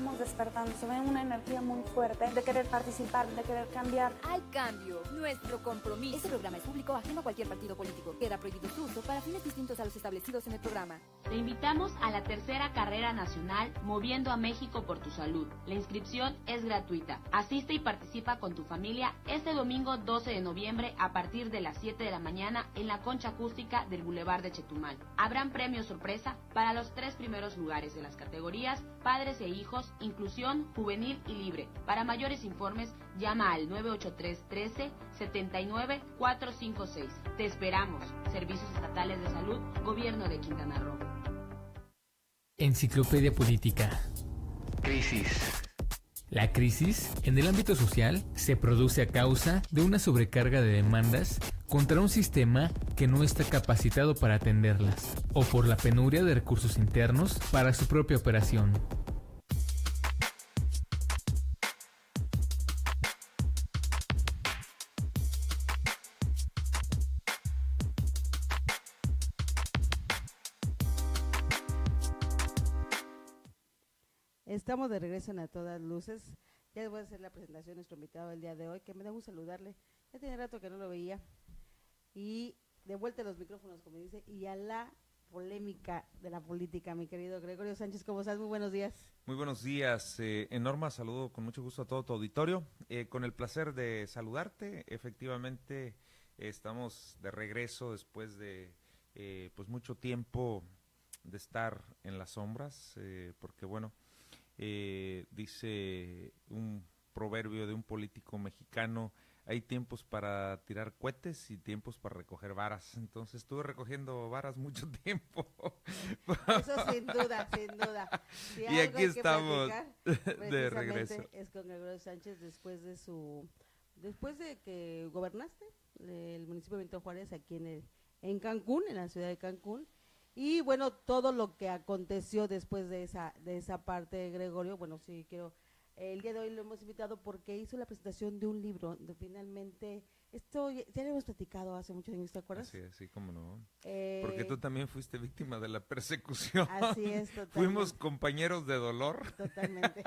estamos despertando, se ve una energía muy fuerte de querer participar, de querer cambiar. Al cambio, nuestro compromiso. Este programa es público, ajeno a cualquier partido político. Queda prohibido su uso para fines distintos a los establecidos en el programa. Te invitamos a la tercera carrera nacional Moviendo a México por tu Salud. La inscripción es gratuita. Asiste y participa con tu familia este domingo 12 de noviembre a partir de las 7 de la mañana en la concha acústica del Boulevard de Chetumal. Habrán premios sorpresa para los 3 primeros lugares de las categorías Padres e Hijos, Inclusión, Juvenil y Libre. Para mayores informes, llama al 983-13-79-456. Te esperamos. Servicios Estatales de Salud, Gobierno de Quintana Roo. Enciclopedia Política. Crisis. La crisis, en el ámbito social, se produce a causa de una sobrecarga de demandas contra un sistema que no está capacitado para atenderlas, o por la penuria de recursos internos para su propia operación. Estamos de regreso en A Todas Luces. Ya les voy a hacer la presentación de nuestro invitado del día de hoy, que me da gusto saludarle. Ya tiene rato que no lo veía. Y de vuelta a los micrófonos, como dice, y a la polémica de la política, mi querido Gregorio Sánchez. ¿Cómo estás? Muy buenos días. Muy buenos días, Norma, saludo con mucho gusto a todo tu auditorio. Con el placer de saludarte. Efectivamente, estamos de regreso después de pues mucho tiempo de estar en las sombras, porque bueno, dice un proverbio de un político mexicano: hay tiempos para tirar cohetes y tiempos para recoger varas. Entonces estuve recogiendo varas mucho tiempo. Eso sin duda, sin duda. Si y aquí estamos de regreso. Es con Gregorio Sánchez después de que gobernaste el municipio de Benito Juárez aquí en Cancún, en la ciudad de Cancún. Y bueno, todo lo que aconteció después de esa parte, Gregorio, bueno, sí quiero, el día de hoy lo hemos invitado porque hizo la presentación de un libro, finalmente, esto ya lo hemos platicado hace muchos años, ¿te acuerdas? Así cómo no. Porque tú también fuiste víctima de la persecución. Así es, totalmente. Fuimos compañeros de dolor. Totalmente.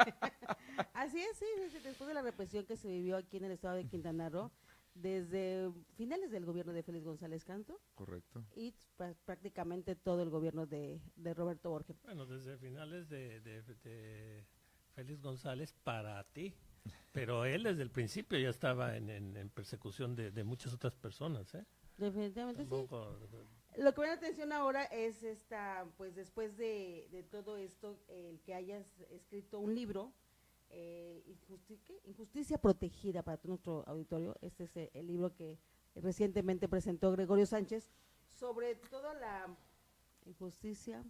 Así es, sí, después de la represión que se vivió aquí en el estado de Quintana Roo, desde finales del gobierno de Félix González Canto. Correcto. Y prácticamente todo el gobierno de Roberto Borges. Bueno, desde finales de Félix González para ti, pero él desde el principio ya estaba en persecución de muchas otras personas, ¿eh? Definitivamente Tampoco, sí. Lo que me da atención ahora es pues después de todo esto, el que hayas escrito un libro, Injusticia Protegida, para todo nuestro auditorio. Este es el libro que recientemente presentó Gregorio Sánchez sobre toda la injusticia,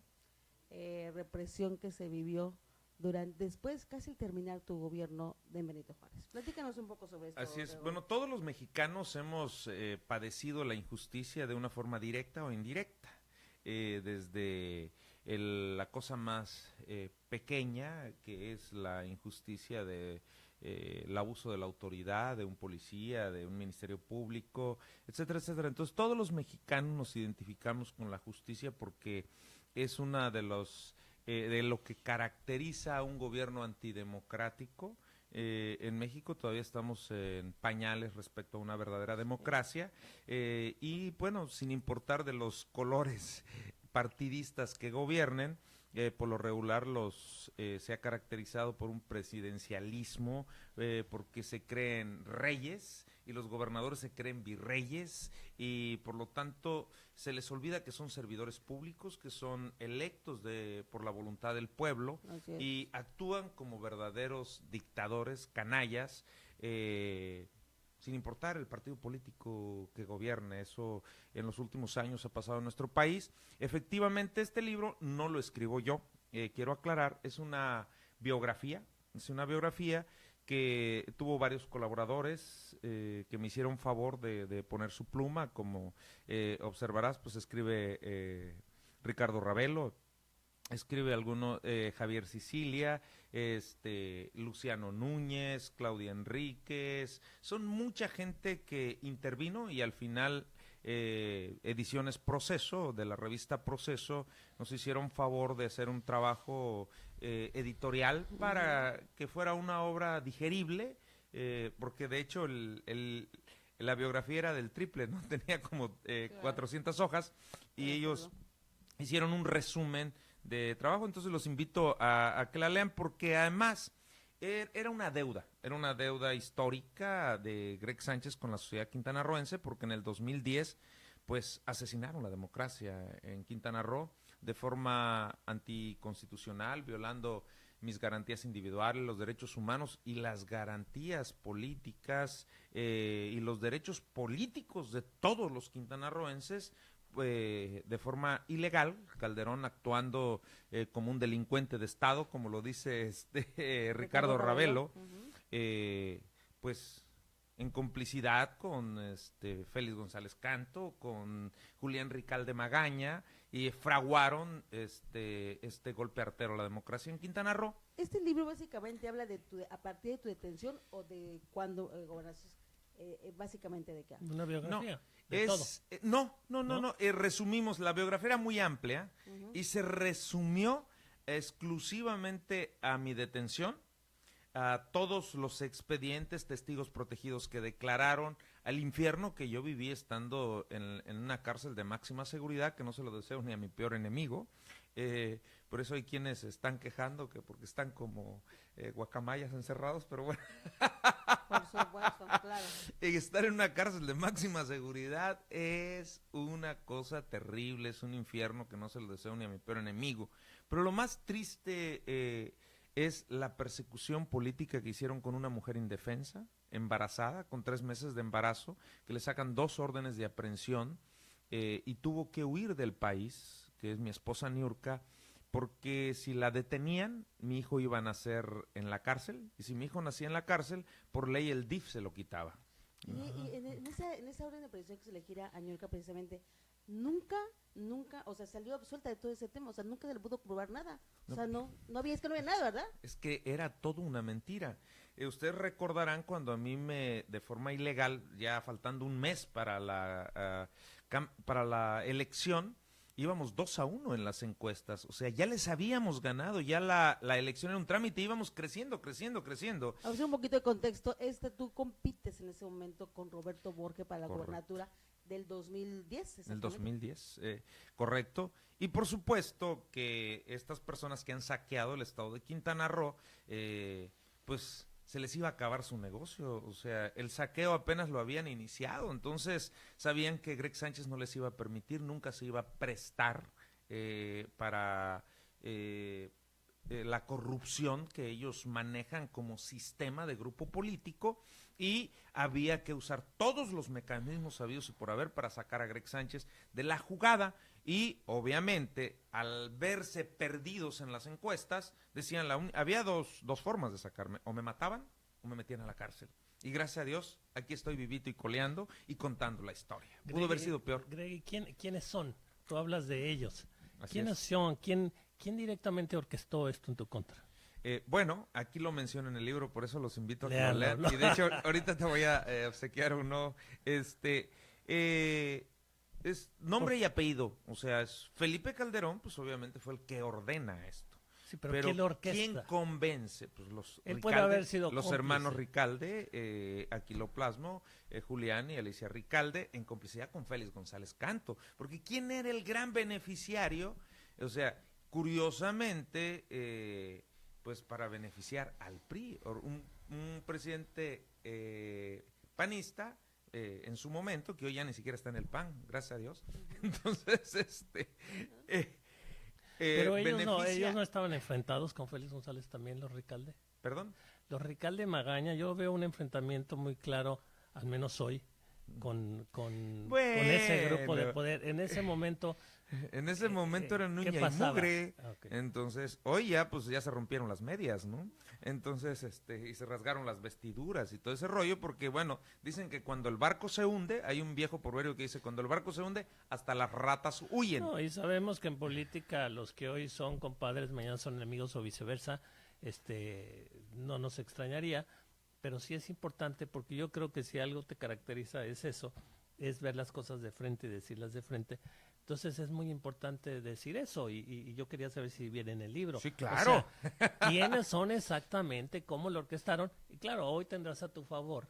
represión que se vivió después casi al terminar tu gobierno de Benito Juárez. Platícanos un poco sobre esto. Así es. Bueno, todos los mexicanos hemos padecido la injusticia de una forma directa o indirecta. Desde la cosa más pequeña, que es la injusticia de el abuso de la autoridad, de un policía, de un ministerio público, etcétera, etcétera. Entonces todos los mexicanos nos identificamos con la justicia porque es una de lo que caracteriza a un gobierno antidemocrático. En México todavía estamos en pañales respecto a una verdadera democracia, y bueno, sin importar de los colores partidistas que gobiernen, por lo regular se ha caracterizado por un presidencialismo, porque se creen reyes y los gobernadores se creen virreyes, y por lo tanto se les olvida que son servidores públicos, que son electos por la voluntad del pueblo, y actúan como verdaderos dictadores, canallas, sin importar el partido político que gobierne. Eso en los últimos años ha pasado en nuestro país. Efectivamente, este libro no lo escribo yo, quiero aclarar, es una biografía que tuvo varios colaboradores que me hicieron favor de poner su pluma. Como observarás, pues escribe Ricardo Ravelo, escribe Javier Sicilia, Luciano Núñez, Claudia Enríquez. Son mucha gente que intervino y al final Ediciones Proceso, de la revista Proceso, nos hicieron favor de hacer un trabajo editorial para que fuera una obra digerible, porque de hecho la biografía era del triple, ¿no? Tenía como 400 hojas y ellos hicieron un resumen de trabajo, entonces los invito a que la lean porque además era una deuda histórica de Greg Sánchez con la sociedad quintanarroense, porque en el 2010 pues asesinaron la democracia en Quintana Roo de forma anticonstitucional, violando mis garantías individuales, los derechos humanos y las garantías políticas y los derechos políticos de todos los quintanarroenses, de forma ilegal, Calderón actuando como un delincuente de Estado, como lo dice Ricardo Ravelo, pues en complicidad con Félix González Canto, con Julián Ricalde Magaña, y fraguaron este golpe artero a la democracia en Quintana Roo. Este libro básicamente habla a partir de tu detención o de cuando gobernaste, básicamente de qué habla. Una biografía. No, resumimos, la biografía era muy amplia y se resumió exclusivamente a mi detención, a todos los expedientes, testigos protegidos que declararon, al infierno que yo viví estando en una cárcel de máxima seguridad, que no se lo deseo ni a mi peor enemigo. Por eso hay quienes están quejando que porque están como guacamayas encerrados, pero bueno. Por supuesto, claro. Estar en una cárcel de máxima seguridad es una cosa terrible, es un infierno que no se lo deseo ni a mi peor enemigo. Pero lo más triste es la persecución política que hicieron con una mujer indefensa, embarazada, con 3 meses de embarazo, que le sacan 2 órdenes de aprehensión y tuvo que huir del país, que es mi esposa Niurka, porque si la detenían, mi hijo iba a nacer en la cárcel, y si mi hijo nacía en la cárcel, por ley el DIF se lo quitaba. Y en esa orden de aprehensión que se le gira a Niurka precisamente, nunca, o sea, salió absuelta de todo ese tema, o sea, nunca se le pudo probar nada, o sea, no había nada, ¿verdad? Es que era todo una mentira. Ustedes recordarán cuando a mí de forma ilegal, ya faltando un mes para la elección, íbamos 2-1 en las encuestas, o sea, ya les habíamos ganado, ya la elección era un trámite, íbamos creciendo. A ver, un poquito de contexto, tú compites en ese momento con Roberto Borge para la gobernatura del 2010. Del 2010, correcto, y por supuesto que estas personas que han saqueado el estado de Quintana Roo, pues se les iba a acabar su negocio, o sea, el saqueo apenas lo habían iniciado, entonces sabían que Greg Sánchez no les iba a permitir, nunca se iba a prestar para la corrupción que ellos manejan como sistema de grupo político, y había que usar todos los mecanismos sabidos y por haber para sacar a Greg Sánchez de la jugada. Y obviamente al verse perdidos en las encuestas decían había dos formas de sacarme, o me mataban o me metían a la cárcel, y gracias a Dios aquí estoy vivito y coleando y contando la historia. Pudo haber sido peor. Greg, ¿quiénes son? Tú hablas de ellos. Así ¿Quiénes son? ¿Quién directamente orquestó esto en tu contra? Bueno, aquí lo menciono en el libro, por eso los invito a que lo lean. Y de hecho ahorita te voy a obsequiar uno. Es nombre y apellido, o sea, es Felipe Calderón, pues obviamente fue el que ordena esto. Sí, pero ¿quién lo orquesta? ¿Quién convence? Pues Él puede haber sido los cómplice. Hermanos Ricalde, aquí lo plasmo, Julián y Alicia Ricalde, en complicidad con Félix González Canto, porque ¿quién era el gran beneficiario? O sea, curiosamente, pues para beneficiar al PRI, un presidente panista, en su momento, que hoy ya ni siquiera está en el PAN, gracias a Dios. Entonces, pero ellos no estaban enfrentados con Félix González también, los Ricalde. ¿Perdón? Los Ricalde Magaña, yo veo un enfrentamiento muy claro, al menos hoy, con ese grupo de poder. En ese momento eran uña y mugre. Okay. Entonces, hoy ya pues ya se rompieron las medias, ¿no? Entonces, y se rasgaron las vestiduras y todo ese rollo, porque bueno, dicen que cuando el barco se hunde, hay un viejo proverbio que dice, cuando el barco se hunde, hasta las ratas huyen. No, y sabemos que en política los que hoy son compadres, mañana son enemigos o viceversa, no nos extrañaría, pero sí es importante porque yo creo que si algo te caracteriza es eso, es ver las cosas de frente y decirlas de frente. Entonces es muy importante decir eso y yo quería saber si viene en el libro. Sí, claro. O sea, ¿quiénes son exactamente? ¿Cómo lo orquestaron? Y claro, hoy tendrás a tu favor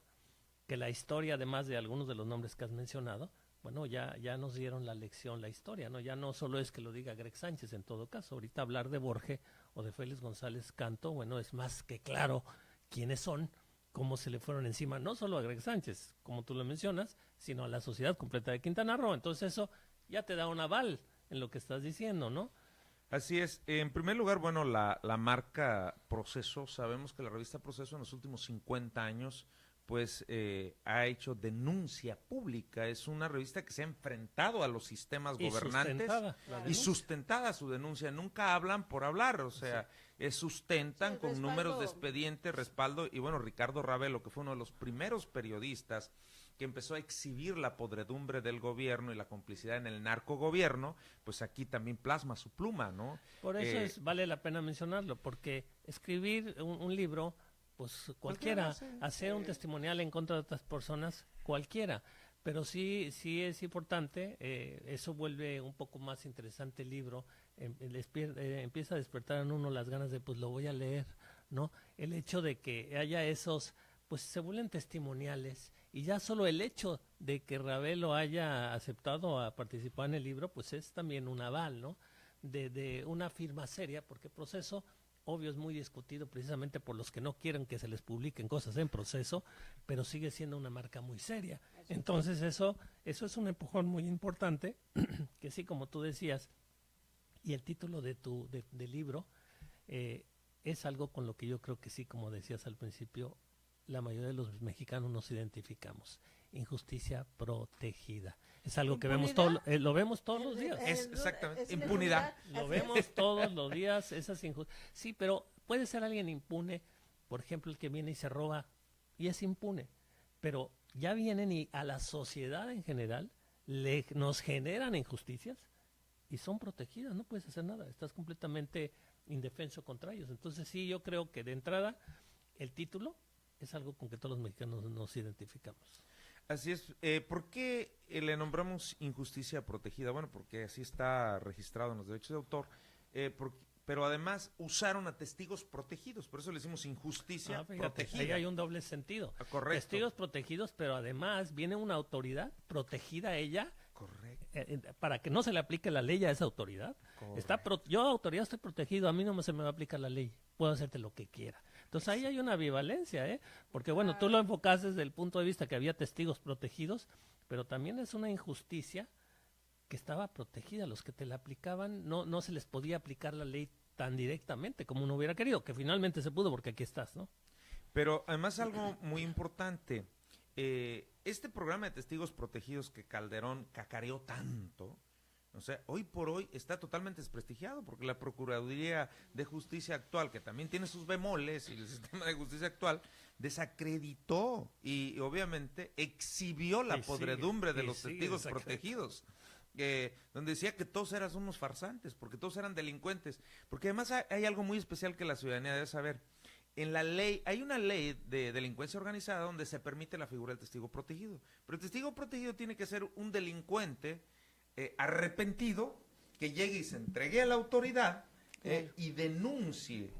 que la historia, además de algunos de los nombres que has mencionado, bueno, ya nos dieron la lección, la historia, ¿no? Ya no solo es que lo diga Greg Sánchez en todo caso. Ahorita hablar de Borges o de Félix González Canto, bueno, es más que claro quiénes son, cómo se le fueron encima, no solo a Greg Sánchez, como tú lo mencionas, sino a la sociedad completa de Quintana Roo. Entonces eso ya te da un aval en lo que estás diciendo, ¿no? Así es. En primer lugar, bueno, la marca Proceso, sabemos que la revista Proceso en los últimos 50 años pues ha hecho denuncia pública. Es una revista que se ha enfrentado a los sistemas gobernantes y sustentada su denuncia. Nunca hablan por hablar, o sea, sustentan con respaldo. números de expediente, respaldo. Y bueno, Ricardo Ravelo, que fue uno de los primeros periodistas que empezó a exhibir la podredumbre del gobierno y la complicidad en el narcogobierno, pues aquí también plasma su pluma, ¿no? Por eso vale la pena mencionarlo, porque escribir un libro, pues cualquiera, hacer un testimonial en contra de otras personas, cualquiera, pero sí es importante, eso vuelve un poco más interesante el libro, empieza a despertar en uno las ganas de, pues lo voy a leer, ¿no? El hecho de que haya esos, pues se vuelven testimoniales, y ya solo el hecho de que Ravelo haya aceptado a participar en el libro, pues es también un aval, ¿no? De una firma seria, porque Proceso, obvio, es muy discutido precisamente por los que no quieren que se les publiquen cosas en Proceso, pero sigue siendo una marca muy seria. Entonces eso es un empujón muy importante, que sí, como tú decías, y el título de del libro es algo con lo que yo creo que sí, como decías al principio, la mayoría de los mexicanos nos identificamos. Injusticia protegida. Es algo que vemos lo vemos todos los días. Exactamente, impunidad. Lo vemos todos los días, esas injusticias. Sí, pero puede ser alguien impune, por ejemplo, el que viene y se roba y es impune, pero ya vienen y a la sociedad en general nos generan injusticias y son protegidas, no puedes hacer nada, estás completamente indefenso contra ellos. Entonces sí, yo creo que de entrada el título es algo con que todos los mexicanos nos identificamos. Así es. ¿Por qué le nombramos injusticia protegida? Bueno, porque así está registrado en los derechos de autor, pero además usaron a testigos protegidos, por eso le decimos injusticia protegida. Ahí hay un doble sentido. Correcto. Testigos protegidos, pero además viene una autoridad protegida a ella. Correcto. Para que no se le aplique la ley a esa autoridad. Yo, autoridad, estoy protegido, a mí no se me va a aplicar la ley, puedo hacerte lo que quiera. Entonces ahí hay una ambivalencia, porque bueno, tú lo enfocaste desde el punto de vista que había testigos protegidos, pero también es una injusticia que estaba protegida, los que te la aplicaban, no se les podía aplicar la ley tan directamente como uno hubiera querido, que finalmente se pudo porque aquí estás, ¿no? Pero además algo muy importante, este programa de testigos protegidos que Calderón cacareó tanto, o sea, hoy por hoy está totalmente desprestigiado porque la Procuraduría de Justicia actual, que también tiene sus bemoles, y el sistema de justicia actual, desacreditó y obviamente exhibió la podredumbre de los testigos protegidos, donde decía que todos eran unos farsantes, porque todos eran delincuentes, porque además hay algo muy especial que la ciudadanía debe saber. En la ley, hay una ley de delincuencia organizada donde se permite la figura del testigo protegido, pero el testigo protegido tiene que ser un delincuente arrepentido, que llegue y se entregue a la autoridad y denuncie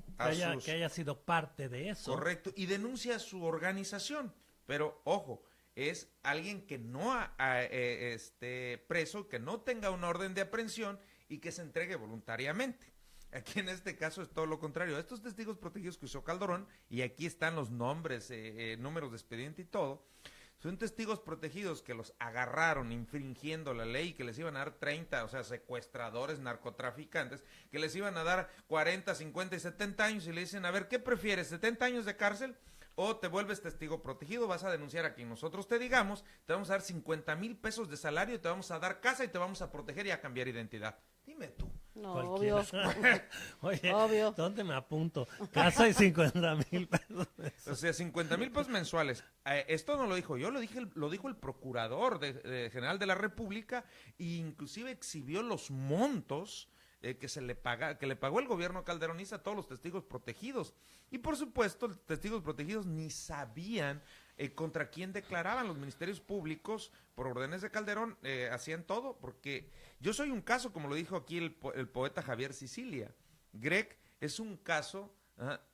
que haya sido parte de eso. Correcto, y denuncia a su organización, pero ojo, es alguien que no esté preso, que no tenga una orden de aprehensión y que se entregue voluntariamente. Aquí en este caso es todo lo contrario. Estos testigos protegidos que usó Calderón, y aquí están los nombres, números de expediente y todo, son testigos protegidos que los agarraron infringiendo la ley, que les iban a dar 30, o sea, secuestradores, narcotraficantes, que les iban a dar 40, 50 y 70 años, y le dicen, a ver, ¿qué prefieres, 70 años de cárcel o te vuelves testigo protegido? Vas a denunciar a quien nosotros te digamos, te vamos a dar 50,000 pesos de salario, te vamos a dar casa y te vamos a proteger y a cambiar identidad. Dime tú. No, obvio. Oye, obvio. ¿Dónde me apunto? Casa y 50,000 pesos. O sea, 50,000 pesos mensuales. Esto no lo dijo yo, lo dijo el procurador general de la República, e inclusive exhibió los montos que le pagó el gobierno calderonista a todos los testigos protegidos. Y por supuesto, los testigos protegidos ni sabían ¿contra quién declaraban? Los ministerios públicos, por órdenes de Calderón, hacían todo, porque yo soy un caso, como lo dijo aquí el poeta Javier Sicilia. Greg es un caso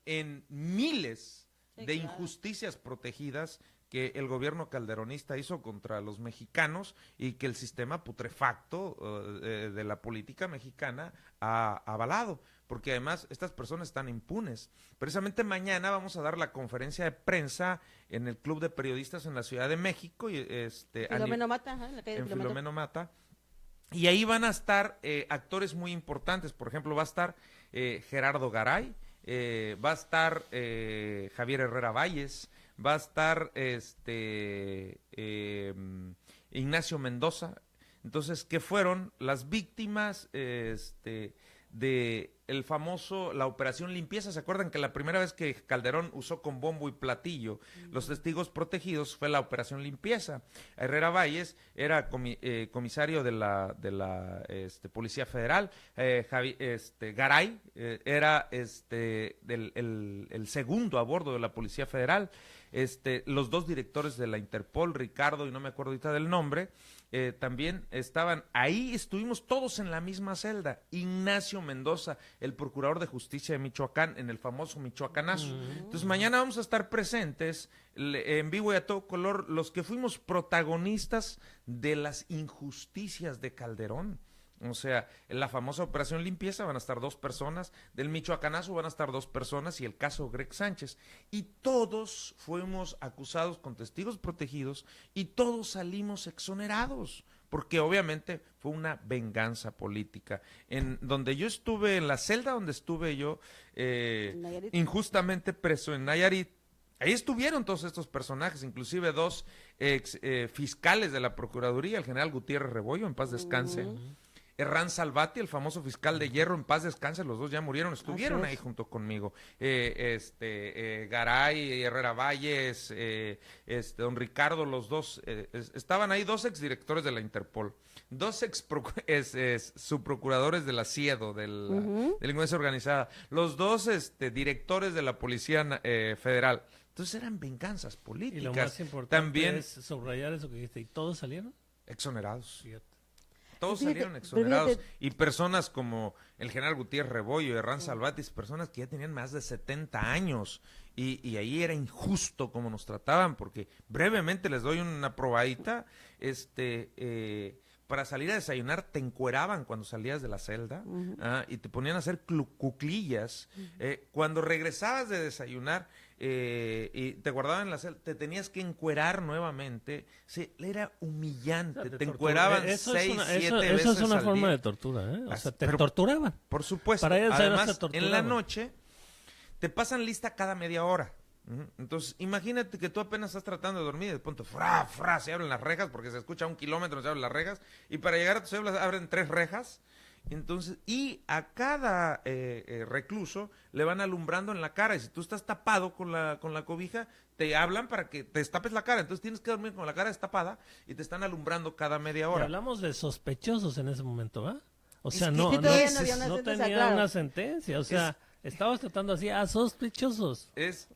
en miles de injusticias protegidas que el gobierno calderonista hizo contra los mexicanos y que el sistema putrefacto de la política mexicana ha avalado, porque además estas personas están impunes. Precisamente mañana vamos a dar la conferencia de prensa en el Club de Periodistas en la Ciudad de México, Filomeno Mata, en la calle en Filomeno. Filomeno Mata, y ahí van a estar actores muy importantes. Por ejemplo, va a estar Gerardo Garay, va a estar Javier Herrera Valles, va a estar Ignacio Mendoza. Entonces, que fueron las víctimas de la operación limpieza. ¿Se acuerdan que la primera vez que Calderón usó con bombo y platillo los testigos protegidos fue la operación limpieza? Herrera Valles era comisario de la Policía Federal. Garay era el segundo a bordo de la Policía Federal. Los dos directores de la Interpol, Ricardo y no me acuerdo ahorita del nombre, también estaban ahí. Estuvimos todos en la misma celda. Ignacio Mendoza, el procurador de justicia de Michoacán, en el famoso Michoacanazo. Entonces mañana vamos a estar presentes en vivo y a todo color los que fuimos protagonistas de las injusticias de Calderón. O sea, en la famosa operación limpieza van a estar 2 personas, del Michoacanazo van a estar 2 personas y el caso Greg Sánchez. Y todos fuimos acusados con testigos protegidos y todos salimos exonerados, porque obviamente fue una venganza política. En donde yo estuve, en la celda donde estuve yo, injustamente preso en Nayarit, ahí estuvieron todos estos personajes, inclusive 2 fiscales de la Procuraduría, el general Gutiérrez Rebollo, en paz descanse, Herrán Salvati, el famoso fiscal de hierro, en paz descanse, los 2 ya murieron, estuvieron ahí junto conmigo. Garay, Herrera Valles, don Ricardo, los 2, estaban ahí 2 exdirectores de la Interpol, 2 subprocuradores de la CIEDO, de la delincuencia organizada, los 2 directores de la Policía Federal. Entonces eran venganzas políticas. Y lo más importante también es subrayar eso que dijiste, ¿y todos salieron? Exonerados. Fíjate. Todos salieron exonerados. Y personas como el general Gutiérrez Rebollo y Herrán Salvatis, personas que ya tenían más de 70 años. Y ahí era injusto como nos trataban, porque brevemente les doy una probadita. Para salir a desayunar te encueraban cuando salías de la celda, y te ponían a hacer cuclillas. Cuando regresabas de desayunar y te guardaban en la celda, te tenías que encuerar nuevamente. Era humillante. O sea, te encueraban 6, 7 veces Eso es una al forma día. de tortura, ¿eh? O sea, te Pero, torturaban. Por supuesto. Para ellos además, te torturaban. en la noche te pasan lista cada media hora. Entonces, imagínate que tú apenas estás tratando de dormir y de pronto, se abren las rejas, porque se escucha a 1 kilómetro, se abren las rejas, y para llegar a tus celdas abren 3 rejas. Entonces, y a cada recluso le van alumbrando en la cara, y si tú estás tapado con la cobija, te hablan para que te destapes la cara. Entonces tienes que dormir con la cara destapada y te están alumbrando cada media hora. Y hablamos de sospechosos en ese momento, ¿va? O sea, Es que no todavía tenía una sentencia, o sea, estabas tratando así a sospechosos. Es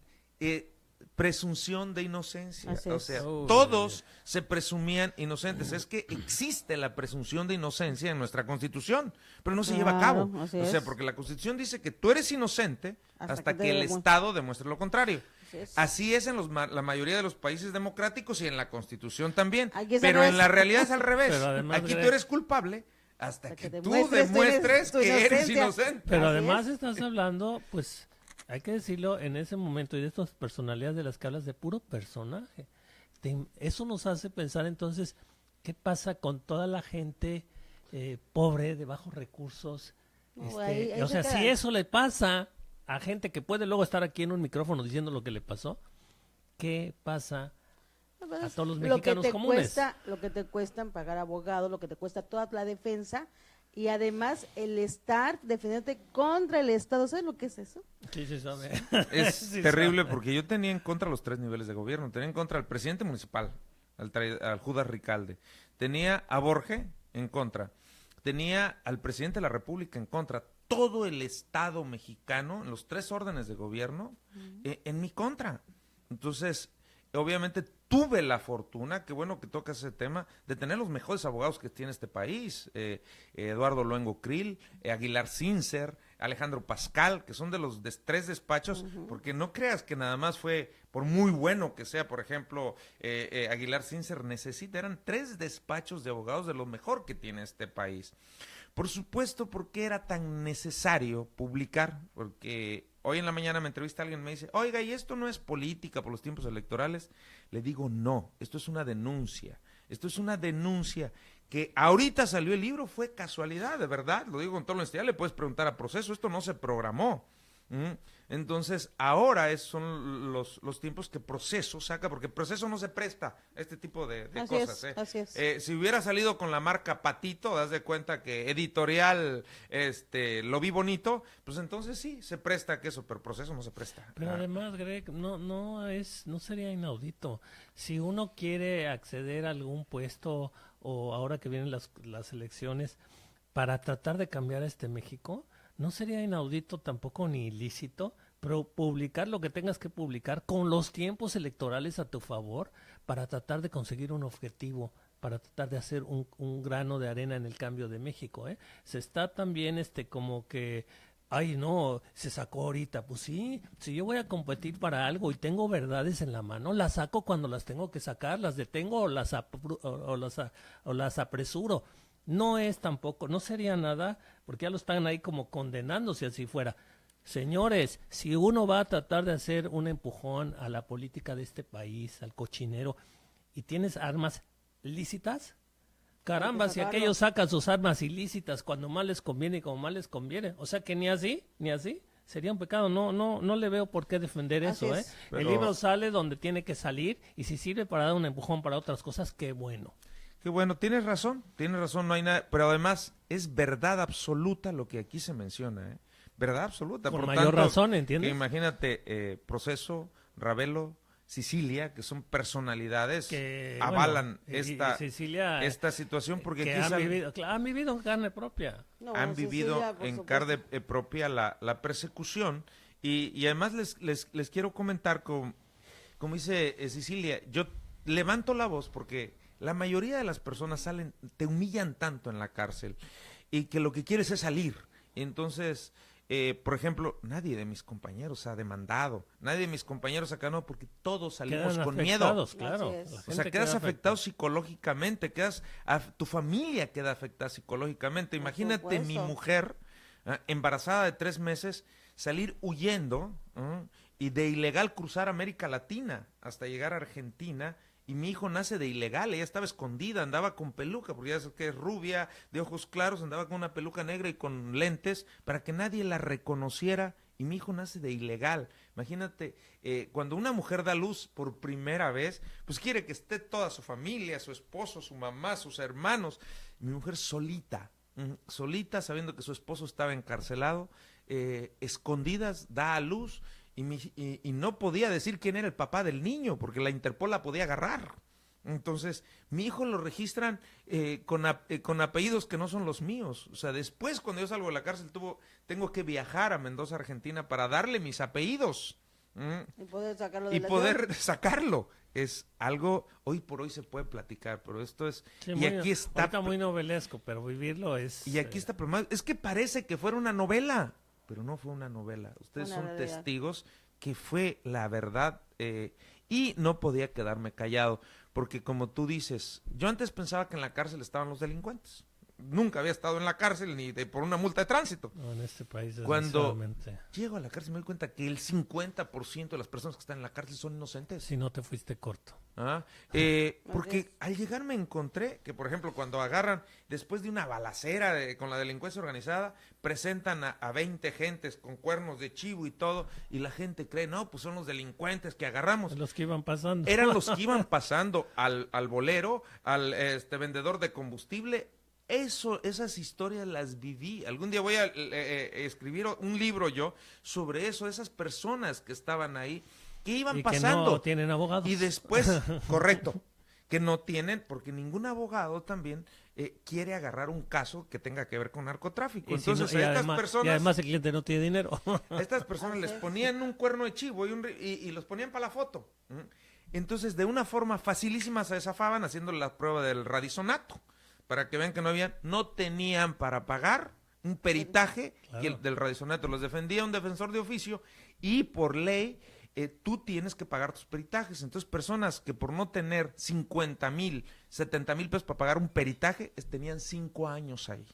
presunción de inocencia. Así O es. sea, todos se presumían inocentes. Es que existe la presunción de inocencia en nuestra Constitución, pero no se lleva a cabo. Así O sea, es. porque la Constitución dice que tú eres inocente hasta que el demuestre. Estado demuestre lo contrario. es. Así es en la mayoría de los países democráticos y en la Constitución también. Aquí eso Pero no en es. la realidad es al revés. Pero además, Aquí tú Greg, eres culpable hasta que tú demuestres demuestres tu que eres inocencia. inocente. Pero Así además es. estás hablando, pues, hay que decirlo, en ese momento y de estas personalidades de las que hablas, de puro personaje. Eso nos hace pensar entonces, ¿qué pasa con toda la gente pobre, de bajos recursos? No, ahí O se sea, queda. si eso le pasa a gente que puede luego estar aquí en un micrófono diciendo lo que le pasó, ¿qué pasa a todos los mexicanos comunes? Lo que te cuesta pagar abogados, lo que te cuesta toda la defensa y además el estar defendiéndote contra el Estado. ¿Sabes lo que es eso? Sí, se sabe. Es Sí, terrible sabe. porque yo tenía en contra los 3 niveles de gobierno. Tenía en contra al presidente municipal, al Judas Ricalde. Tenía a Borge en contra. Tenía al presidente de la República en contra. Todo el Estado mexicano, en los 3 órdenes de gobierno, en mi contra. Entonces, obviamente tuve la fortuna, qué bueno que tocas ese tema, de tener los mejores abogados que tiene este país, Eduardo Luengo Krill, Aguilar Sincer, Alejandro Pascal, que son de los tres despachos, porque no creas que nada más fue, por muy bueno que sea, por ejemplo, Aguilar Sincer eran 3 despachos de abogados de lo mejor que tiene este país. Por supuesto, ¿por qué era tan necesario publicar? Porque hoy en la mañana me entrevista alguien y me dice, oiga, ¿y esto no es política por los tiempos electorales? Le digo, no, esto es una denuncia. Esto es una denuncia que ahorita salió el libro, fue casualidad, de verdad, lo digo con toda honestidad, le puedes preguntar a Proceso, esto no se programó. Entonces, ahora son los tiempos que Proceso saca, porque Proceso no se presta a este tipo de cosas. Así es. Si hubiera salido con la marca Patito, das de cuenta que editorial lo vi bonito, pues entonces sí, se presta a que eso, pero Proceso no se presta. Pero además, Greg, no sería inaudito. Si uno quiere acceder a algún puesto, o ahora que vienen las elecciones, para tratar de cambiar México, no sería inaudito tampoco ni ilícito, pero publicar lo que tengas que publicar con los tiempos electorales a tu favor para tratar de conseguir un objetivo, para tratar de hacer un grano de arena en el cambio de México, ¿eh? Se está también como que, ay no, se sacó ahorita, pues sí, si yo voy a competir para algo y tengo verdades en la mano, las saco cuando las tengo que sacar, las detengo o las apresuro. No es tampoco, no sería nada, porque ya lo están ahí como condenando si así fuera. Señores, si uno va a tratar de hacer un empujón a la política de este país, al cochinero, y tienes armas lícitas, caramba, si aquellos sacan sus armas ilícitas cuando más les conviene y como más les conviene, o sea que ni así, sería un pecado, no le veo por qué defender Así eso, es. Pero el libro sale donde tiene que salir, y si sirve para dar un empujón para otras cosas, qué bueno. Qué bueno, tienes razón, no hay nada, pero además es verdad absoluta lo que aquí se menciona, verdad absoluta. Por Por mayor tanto, razón, ¿entiendes? que imagínate, Proceso, Ravelo, Sicilia, que son personalidades que avalan Sicilia, esta situación, porque que aquí han vivido en carne propia. No, han vivido Cecilia, por en supuesto. carne propia la persecución, y además les quiero comentar, como dice Sicilia, yo levanto la voz porque la mayoría de las personas te humillan tanto en la cárcel, y que lo que quieres es salir. Entonces, por ejemplo, nadie de mis compañeros ha demandado, nadie de mis compañeros acá no, porque todos salimos Quedan con afectados, miedo. claro. Así es. La O sea, gente quedas queda afectado psicológicamente, tu familia queda afectada psicológicamente. Imagínate mi supuesto. mujer, embarazada de 3 meses, salir huyendo y de ilegal cruzar América Latina hasta llegar a Argentina. Y mi hijo nace de ilegal, ella estaba escondida, andaba con peluca, porque ya sabes que es rubia, de ojos claros, andaba con una peluca negra y con lentes, para que nadie la reconociera, y mi hijo nace de ilegal. Imagínate, cuando una mujer da luz por primera vez, pues quiere que esté toda su familia, su esposo, su mamá, sus hermanos. Mi mujer solita, sabiendo que su esposo estaba encarcelado, escondidas, da a luz, y no podía decir quién era el papá del niño, porque la Interpol la podía agarrar. Entonces, mi hijo lo registran con apellidos que no son los míos. O sea, después, cuando yo salgo de la cárcel, tengo que viajar a Mendoza, Argentina, para darle mis apellidos. Y poder sacarlo de Y la poder ciudad. sacarlo. Es algo, hoy por hoy se puede platicar, pero esto es... Sí, y aquí está... ahorita muy novelesco, pero vivirlo es... Y aquí está problemático. Es que parece que fuera una novela, pero no fue una novela. Ustedes Una son realidad. testigos que fue la verdad, y no podía quedarme callado, porque como tú dices, yo antes pensaba que en la cárcel estaban los delincuentes. Nunca había estado en la cárcel ni por una multa de tránsito. No, en este país, Cuando desgraciadamente. llego a la cárcel me doy cuenta que el 50% de las personas que están en la cárcel son inocentes. Si no te fuiste corto. Porque al llegar me encontré que, por ejemplo, cuando agarran, después de una balacera con la delincuencia organizada, presentan a 20 gentes con cuernos de chivo y todo, y la gente cree, no, pues son los delincuentes que agarramos. Los que iban pasando. Eran los que iban pasando al bolero, al vendedor de combustible. Esas historias las viví. Algún día voy a escribir un libro yo sobre eso, esas personas que estaban ahí, que iban y pasando. que no tienen abogados. Y después, correcto, que no tienen, porque ningún abogado también quiere agarrar un caso que tenga que ver con narcotráfico. Y si Entonces, no- y a estas además, personas... y además el cliente no tiene dinero. A estas personas les ponían un cuerno de chivo y los ponían para la foto. Entonces, de una forma facilísima se desafaban haciendo la prueba del radisonato, para que vean que no tenían para pagar un peritaje Claro. que el del radisonato los defendía un defensor de oficio, y por ley tú tienes que pagar tus peritajes. Entonces, personas que por no tener 50,000, 70,000 pesos para pagar un peritaje, tenían 5 años ahí.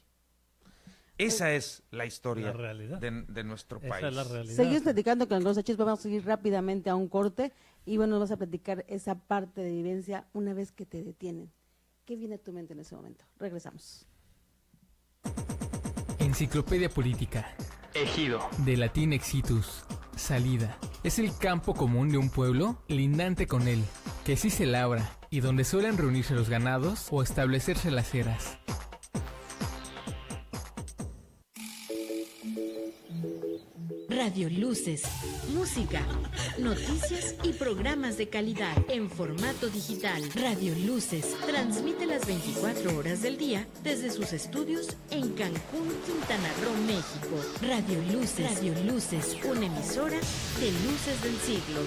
Esa es la historia La realidad. de nuestro país. Esa es la realidad. Seguimos platicando con Alonso Sánchez, vamos a seguir rápidamente a un corte y bueno, nos vas a platicar esa parte de vivencia una vez que te detienen. ¿Qué viene a tu mente en ese momento? Regresamos. Enciclopedia Política. Ejido. De latín exitus, salida. Es el campo común de un pueblo lindante con él, que sí se labra y donde suelen reunirse los ganados o establecerse las eras. Radio Luces, música, noticias y programas de calidad en formato digital. Radio Luces transmite las 24 horas del día desde sus estudios en Cancún, Quintana Roo, México. Radio Luces, una emisora de Luces del Siglo.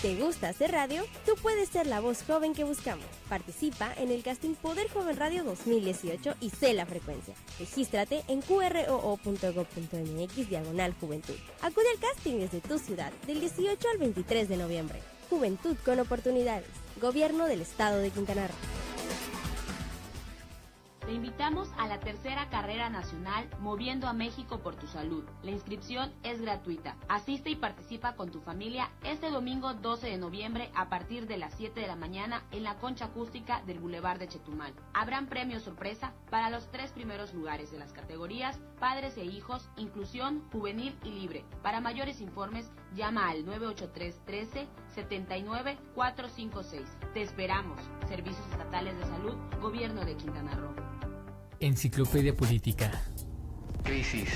¿Te gusta hacer radio? Tú puedes ser la voz joven que buscamos. Participa en el casting Poder Joven Radio 2018 y sé la frecuencia. Regístrate en qroo.gov.mx/juventud. Acude al casting desde tu ciudad del 18 al 23 de noviembre. Juventud con oportunidades. Gobierno del Estado de Quintana Roo. Te invitamos a la tercera carrera nacional Moviendo a México por tu Salud. La inscripción es gratuita. Asiste y participa con tu familia este domingo 12 de noviembre a partir de las 7 de la mañana en la concha acústica del Boulevard de Chetumal. Habrán premios sorpresa para los 3 primeros lugares de las categorías Padres e Hijos, Inclusión, Juvenil y Libre. Para mayores informes, llama al 983-13-79-456. Te esperamos. Servicios Estatales de Salud, Gobierno de Quintana Roo. Enciclopedia Política. Crisis.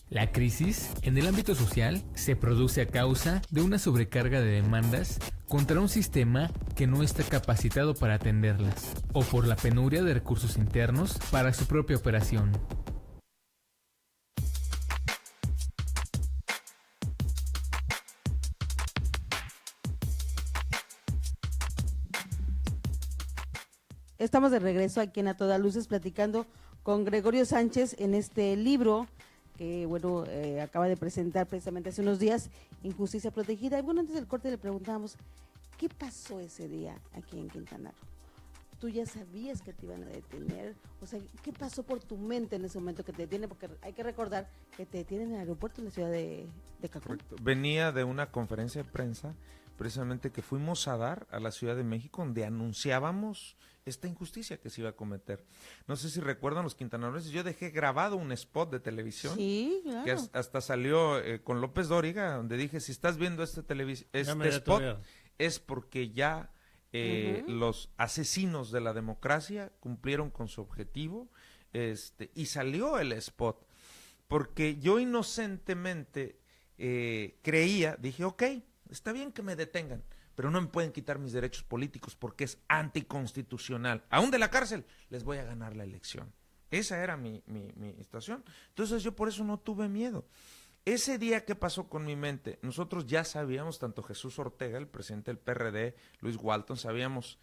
La crisis, en el ámbito social, se produce a causa de una sobrecarga de demandas contra un sistema que no está capacitado para atenderlas, o por la penuria de recursos internos para su propia operación. Estamos de regreso aquí en A Todas Luces platicando con Gregorio Sánchez en este libro que, bueno, acaba de presentar precisamente hace unos días, Injusticia Protegida. Y bueno, antes del corte le preguntábamos, ¿qué pasó ese día aquí en Quintana Roo? ¿Tú ya sabías que te iban a detener? O sea, ¿qué pasó por tu mente en ese momento que te detienen? Porque hay que recordar que te detienen en el aeropuerto en la ciudad de Cancún. Correcto. Venía de una conferencia de prensa precisamente que fuimos a dar a la Ciudad de México, donde anunciábamos esta injusticia que se iba a cometer. No sé si recuerdan los quintanarroenses, yo dejé grabado un spot de televisión, sí, claro, que hasta salió con López Dóriga, donde dije, si estás viendo este spot, es porque ya los asesinos de la democracia cumplieron con su objetivo, y salió el spot, porque yo inocentemente creía, dije, ok, está bien que me detengan, pero no me pueden quitar mis derechos políticos porque es anticonstitucional. Aún de la cárcel les voy a ganar la elección. Esa era mi situación. Entonces yo por eso no tuve miedo. Ese día, ¿qué pasó con mi mente? Nosotros ya sabíamos, tanto Jesús Ortega, el presidente del PRD, Luis Walton, sabíamos,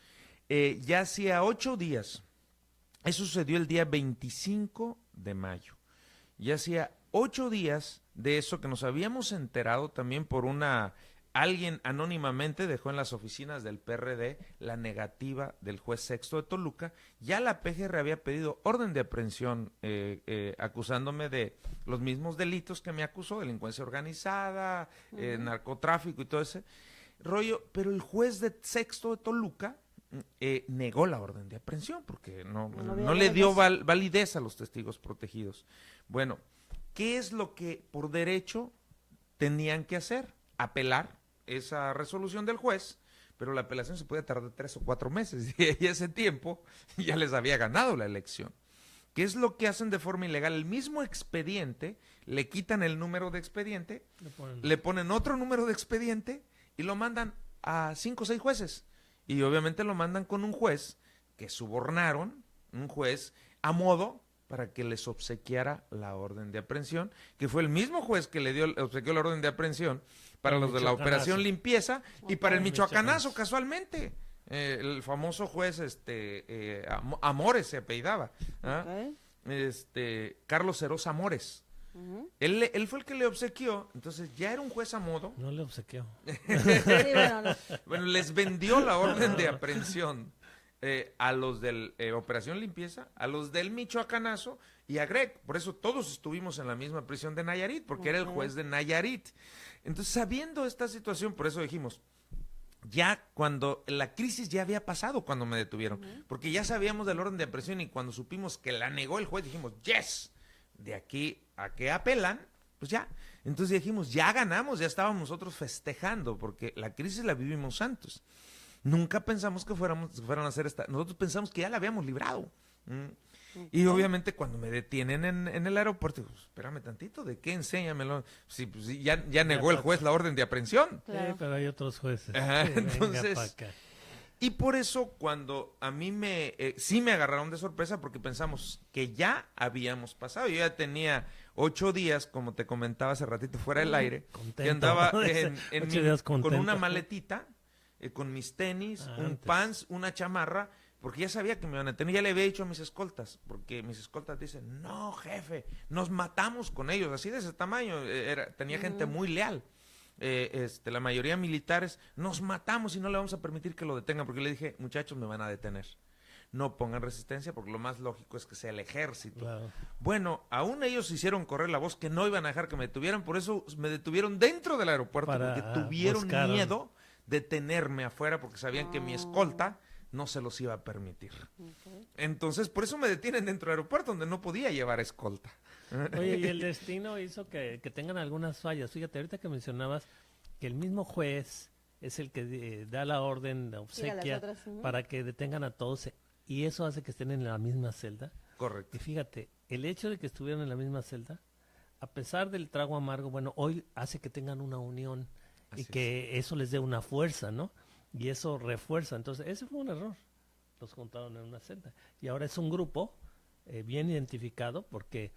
ya hacía 8 días, eso sucedió el día 25 de mayo, ya hacía 8 días de eso que nos habíamos enterado también por alguien anónimamente dejó en las oficinas del PRD la negativa del juez sexto de Toluca. Ya la PGR había pedido orden de aprehensión acusándome de los mismos delitos que me acusó, delincuencia organizada, narcotráfico y todo ese rollo, pero el juez de sexto de Toluca negó la orden de aprehensión porque no le dio validez a los testigos protegidos. Bueno, ¿qué es lo que por derecho tenían que hacer? Apelar esa resolución del juez, pero la apelación se puede tardar 3 o 4 meses y ese tiempo ya les había ganado la elección. ¿Qué es lo que hacen de forma ilegal? El mismo expediente, le quitan el número de expediente, le ponen otro número de expediente y lo mandan a 5 o 6 jueces. Y obviamente lo mandan con un juez que subornaron, un juez a modo para que les obsequiara la orden de aprehensión, que fue el mismo juez que obsequió la orden de aprehensión para los de la Operación Limpieza y para el Michoacanazo, casualmente. El famoso juez Amores se apellidaba, ¿ah? Carlos Heroz Amores. Él fue el que le obsequió, entonces ya era un juez a modo. No le obsequió. Bueno, les vendió la orden de aprehensión a los del Operación Limpieza, a los del Michoacanazo y a Greg. Por eso todos estuvimos en la misma prisión de Nayarit, porque era el juez de Nayarit. Entonces, sabiendo esta situación, por eso dijimos, ya cuando la crisis ya había pasado cuando me detuvieron, porque ya sabíamos del orden de aprehensión y cuando supimos que la negó el juez, dijimos, yes, de aquí a que apelan, pues ya. Entonces dijimos, ya ganamos, ya estábamos nosotros festejando, porque la crisis la vivimos antes. Nunca pensamos que fueran a hacer esta, nosotros pensamos que ya la habíamos librado. Y obviamente cuando me detienen en el aeropuerto, digo, espérame tantito, ¿de qué? Enséñamelo. Sí, pues, ya negó el juez la orden de aprehensión. Claro. Pero hay otros jueces. Entonces, y por eso cuando a mí sí me agarraron de sorpresa porque pensamos que ya habíamos pasado. Yo ya tenía 8 días, como te comentaba hace ratito fuera del aire, contento. Que andaba con una contento. maletita, con mis tenis, un pants, una chamarra, porque ya sabía que me iban a tener. Ya le había dicho a mis escoltas, porque mis escoltas dicen, no, jefe, nos matamos con ellos, así de ese tamaño. Tenía gente muy leal. La mayoría militares, nos matamos y no le vamos a permitir que lo detengan, porque le dije, muchachos, me van a detener. No pongan resistencia, porque lo más lógico es que sea el ejército. Claro. Bueno, aún ellos hicieron correr la voz que no iban a dejar que me detuvieran, por eso me detuvieron dentro del aeropuerto, porque tuvieron miedo de tenerme afuera, porque sabían que mi escolta no se los iba a permitir. Entonces, por eso me detienen dentro del aeropuerto, donde no podía llevar escolta. Oye, y el destino hizo que tengan algunas fallas. Fíjate, ahorita que mencionabas que el mismo juez es el que da la orden, la obsequia, para que detengan a todos, y eso hace que estén en la misma celda. Correcto. Y fíjate, el hecho de que estuvieran en la misma celda, a pesar del trago amargo, bueno, hoy hace que tengan una unión. Así y que eso les dé una fuerza, ¿no? Y eso refuerza. Entonces, ese fue un error. Los juntaron en una celda. Y ahora es un grupo bien identificado porque,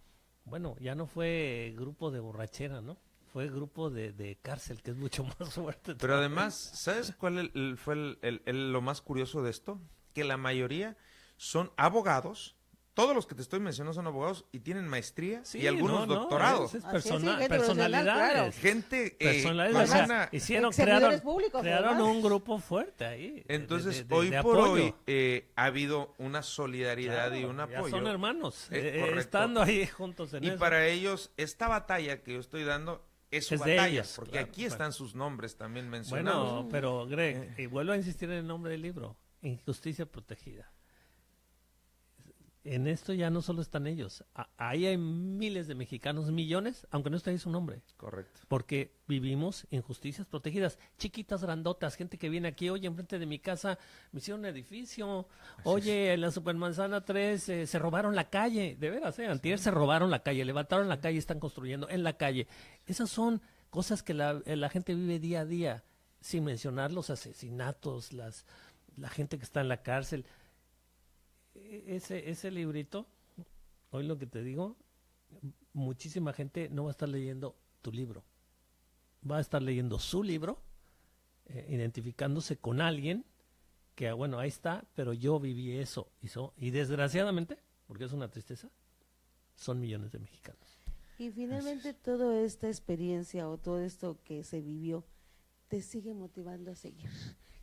bueno, ya no fue grupo de borrachera, ¿no? Fue grupo de cárcel, que es mucho más fuerte. Pero además, ¿sabes cuál fue lo más curioso de esto? Que la mayoría son abogados. Todos los que te estoy mencionando son abogados y tienen maestría y algunos doctorados. Personalidades. Claro. Gente crearon un grupo fuerte ahí. Entonces, hoy por hoy ha habido una solidaridad y un apoyo. Ya son hermanos, estando ahí juntos en eso. Y para ellos, esta batalla que yo estoy dando es su batalla, ellos, porque aquí están sus nombres también mencionados. Bueno, pero Greg, y vuelvo a insistir en el nombre del libro, Injusticia Protegida. En esto ya no solo están ellos, ahí hay miles de mexicanos, millones, aunque no esté ahí su nombre. Correcto. Porque vivimos injusticias protegidas, chiquitas, grandotas, gente que viene aquí, oye, enfrente de mi casa me hicieron un edificio, oye, en la Supermanzana 3 se robaron la calle, de veras, antier se robaron la calle, levantaron la calle, están construyendo en la calle. Esas son cosas que la gente vive día a día, sin mencionar los asesinatos, la gente que está en la cárcel. Ese librito, hoy lo que te digo, muchísima gente no va a estar leyendo tu libro, va a estar leyendo su libro, identificándose con alguien que, bueno, ahí está, pero yo viví eso, y desgraciadamente, porque es una tristeza, son millones de mexicanos. Y finalmente toda esta experiencia o todo esto que se vivió te sigue motivando a seguir.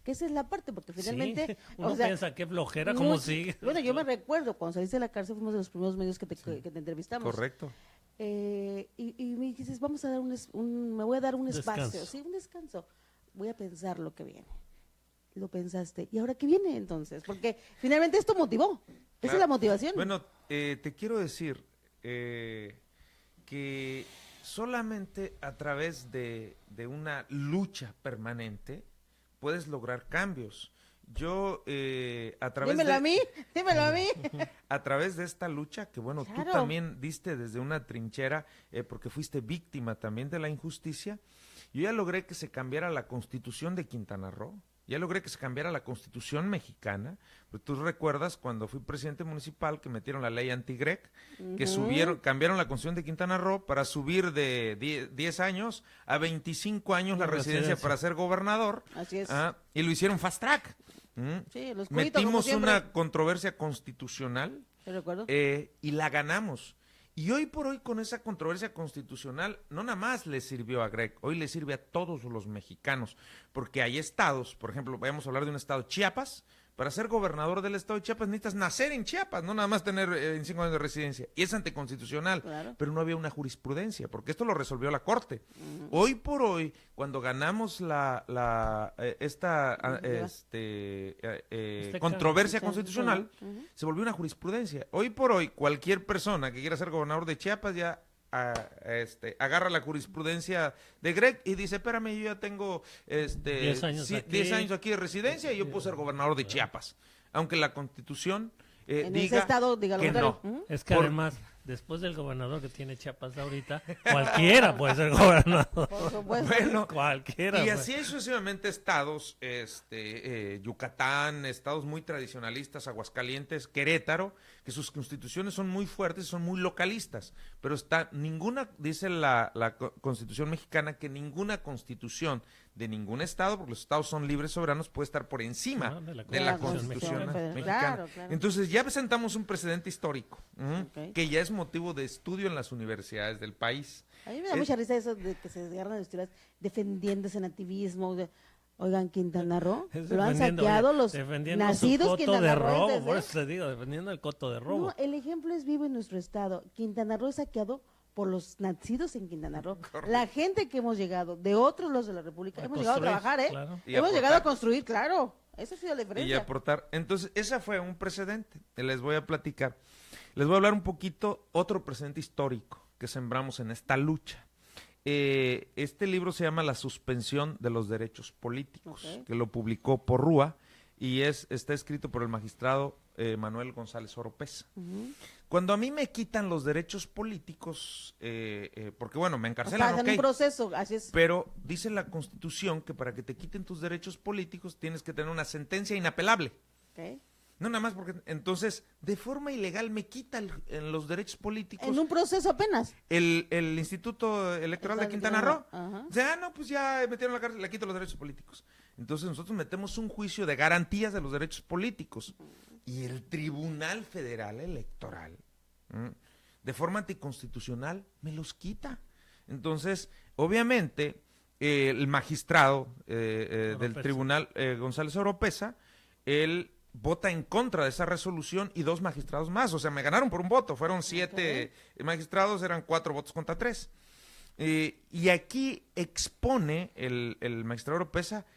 Que esa es la parte, porque finalmente... Sí, uno piensa, qué flojera, ¿cómo sigue? Bueno, yo me recuerdo, cuando saliste de la cárcel, fuimos de los primeros medios que te entrevistamos. Correcto. Y me dices, vamos a dar me voy a dar un espacio, sí, un descanso. Voy a pensar lo que viene. Lo pensaste. ¿Y ahora qué viene entonces? Porque finalmente esto motivó. Claro. Esa es la motivación. Bueno, te quiero decir que solamente a través de una lucha permanente puedes lograr cambios. Yo, a través dímelo a mí. A través de esta lucha, que bueno, claro, tú también diste desde una trinchera, porque fuiste víctima también de la injusticia, yo ya logré que se cambiara la Constitución de Quintana Roo, Ya logré que se cambiara la Constitución mexicana. Pero tú recuerdas cuando fui presidente municipal que metieron la ley anti-GREC, que cambiaron la Constitución de Quintana Roo para subir de 10 años a 25 años la residencia para ser gobernador. Así es. Y lo hicieron fast track. Sí, los cuitos, metimos una controversia constitucional y la ganamos. Y hoy por hoy con esa controversia constitucional no nada más le sirvió a GREC, hoy le sirve a todos los mexicanos, porque hay estados, por ejemplo, vamos a hablar de un estado, Chiapas. Para ser gobernador del estado de Chiapas necesitas nacer en Chiapas, no nada más tener 5 años de residencia. Y es anticonstitucional, pero no había una jurisprudencia, porque esto lo resolvió la Corte. Hoy por hoy, cuando ganamos controversia constitucional, se volvió una jurisprudencia. Hoy por hoy, cualquier persona que quiera ser gobernador de Chiapas ya agarra la jurisprudencia de GREC y dice, espérame, yo ya tengo 10 años aquí de residencia y yo puedo ser gobernador de Chiapas, aunque la Constitución diga que no. Es que además, después del gobernador que tiene Chiapas ahorita, cualquiera puede ser gobernador. Por supuesto. Bueno, cualquiera. Y así sucesivamente estados, Yucatán, estados muy tradicionalistas, Aguascalientes, Querétaro, que sus constituciones son muy fuertes, son muy localistas, pero dice la Constitución mexicana que ninguna constitución de ningún estado, porque los estados son libres soberanos, puede estar por encima de la Constitución mexicana. Claro. Entonces ya presentamos un precedente histórico, que ya es motivo de estudio en las universidades del país. A mí me da mucha risa eso de que se agarran las estudiantes defendiendo ese nativismo. Oigan, Quintana Roo, lo han saqueado los nacidos Quintana Roo. Por eso te digo, defendiendo el coto de robo. No, el ejemplo es vivo en nuestro estado. Quintana Roo es saqueado por los nacidos en Quintana Roo. Correcto. La gente que hemos llegado, de otros lados de la República, hemos llegado a trabajar, claro. Hemos llegado a construir, claro. Esa ha sido la diferencia. Y aportar. Entonces, ese fue un precedente. Les voy a platicar. Les voy a hablar un poquito, otro precedente histórico que sembramos en esta lucha. Este libro se llama La suspensión de los derechos políticos, que lo publicó Porrúa y está escrito por el magistrado Manuel González Oropesa. Cuando a mí me quitan los derechos políticos, porque bueno, me encarcelan, en un proceso, así es. Pero dice la Constitución que para que te quiten tus derechos políticos tienes que tener una sentencia inapelable. No nada más porque, entonces, de forma ilegal me quitan los derechos políticos. En un proceso apenas. El Instituto Electoral de Quintana Roo. O sea, no, pues ya metieron la cárcel, le quito los derechos políticos. Entonces nosotros metemos un juicio de garantías de los derechos políticos. Y el Tribunal Federal Electoral, de forma anticonstitucional, me los quita. Entonces, obviamente, el magistrado del tribunal, González Oropesa, él vota en contra de esa resolución y 2 magistrados más, o sea, me ganaron por un voto, fueron 7 magistrados, eran 4 votos contra 3. Y aquí expone el magistrado Oropesa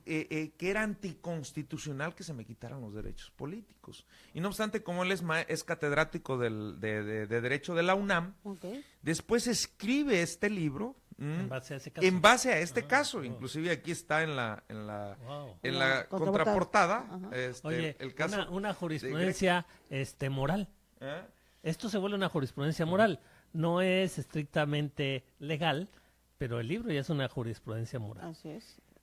que era anticonstitucional que se me quitaran los derechos políticos. Y no obstante, como él es catedrático de Derecho de la UNAM, después escribe este libro en base a este caso. Inclusive aquí está en la contraportada. Oye, el caso una jurisprudencia moral. Esto se vuelve una jurisprudencia moral. No es estrictamente legal, pero el libro ya es una jurisprudencia moral.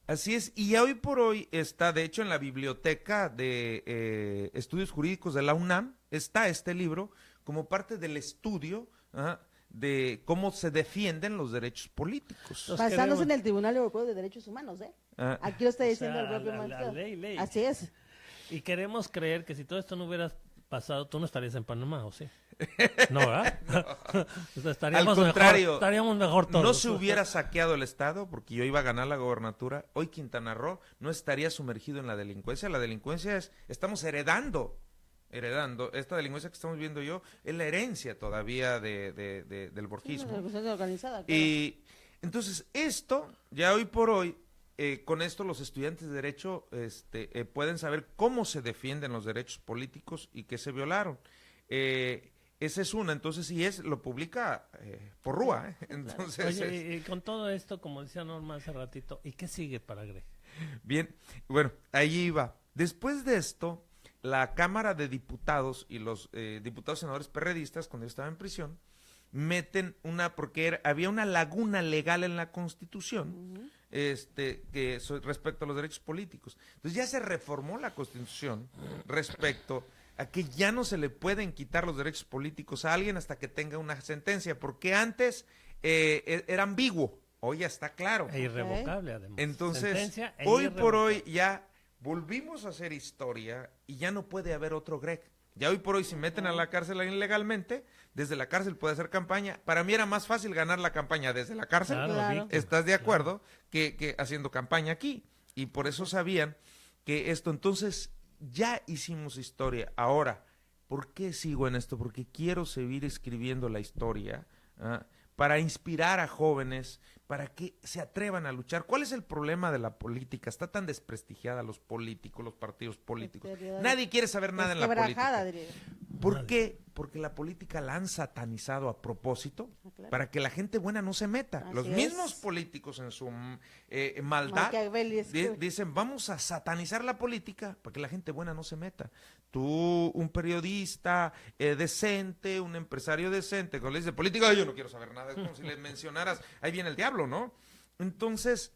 Así es, y hoy por hoy está, de hecho, en la biblioteca de estudios jurídicos de la UNAM, está este libro como parte del estudio de cómo se defienden los derechos políticos. Basándose en el Tribunal Europeo de Derechos Humanos, Aquí lo está diciendo el propio magistrado. La ley. Así es. Y queremos creer que si todo esto no hubiera pasado, tú no estarías en Panamá, ¿o sí? No, ¿verdad? O sea, al contrario, estaríamos mejor todos. No se hubiera saqueado el Estado porque yo iba a ganar la gobernatura. Hoy Quintana Roo no estaría sumergido en la delincuencia. La delincuencia estamos heredando. Esta delincuencia que estamos viendo yo es la herencia todavía del borgismo. Organizada, claro. Y entonces esto, ya hoy por hoy, con esto los estudiantes de Derecho pueden saber cómo se defienden los derechos políticos y que se violaron. Esa es una, entonces, lo publica Porrúa. Entonces, oye, y con todo esto, como decía Norma hace ratito, ¿y qué sigue para GREC? Bien, bueno, ahí iba. Después de esto, la Cámara de Diputados y los diputados senadores perredistas, cuando yo estaba en prisión, meten porque había una laguna legal en la Constitución, respecto a los derechos políticos. Entonces ya se reformó la Constitución respecto a que ya no se le pueden quitar los derechos políticos a alguien hasta que tenga una sentencia, porque antes era ambiguo, hoy ya está claro. E irrevocable, además. Entonces, hoy por hoy ya volvimos a hacer historia y ya no puede haber otro Greg. Ya hoy por hoy, si meten a la cárcel ilegalmente, desde la cárcel puede hacer campaña. Para mí era más fácil ganar la campaña desde la cárcel, Claro. ¿estás de acuerdo? Que haciendo campaña aquí. Y por eso sabían que esto, entonces, ya hicimos historia. Ahora, ¿por qué sigo en esto? Porque quiero seguir escribiendo la historia, para inspirar a jóvenes, para que se atrevan a luchar. ¿Cuál es el problema de la política? Está tan desprestigiada los políticos, los partidos políticos. Nadie quiere saber nada en la política. ¿Por qué? Porque la política la han satanizado a propósito, para que la gente buena no se meta. Los mismos políticos en su maldad dicen, vamos a satanizar la política para que la gente buena no se meta. Tú, un periodista decente, un empresario decente, cuando le dice política, yo no quiero saber nada, es como si le mencionaras, ahí viene el diablo, ¿no? Entonces,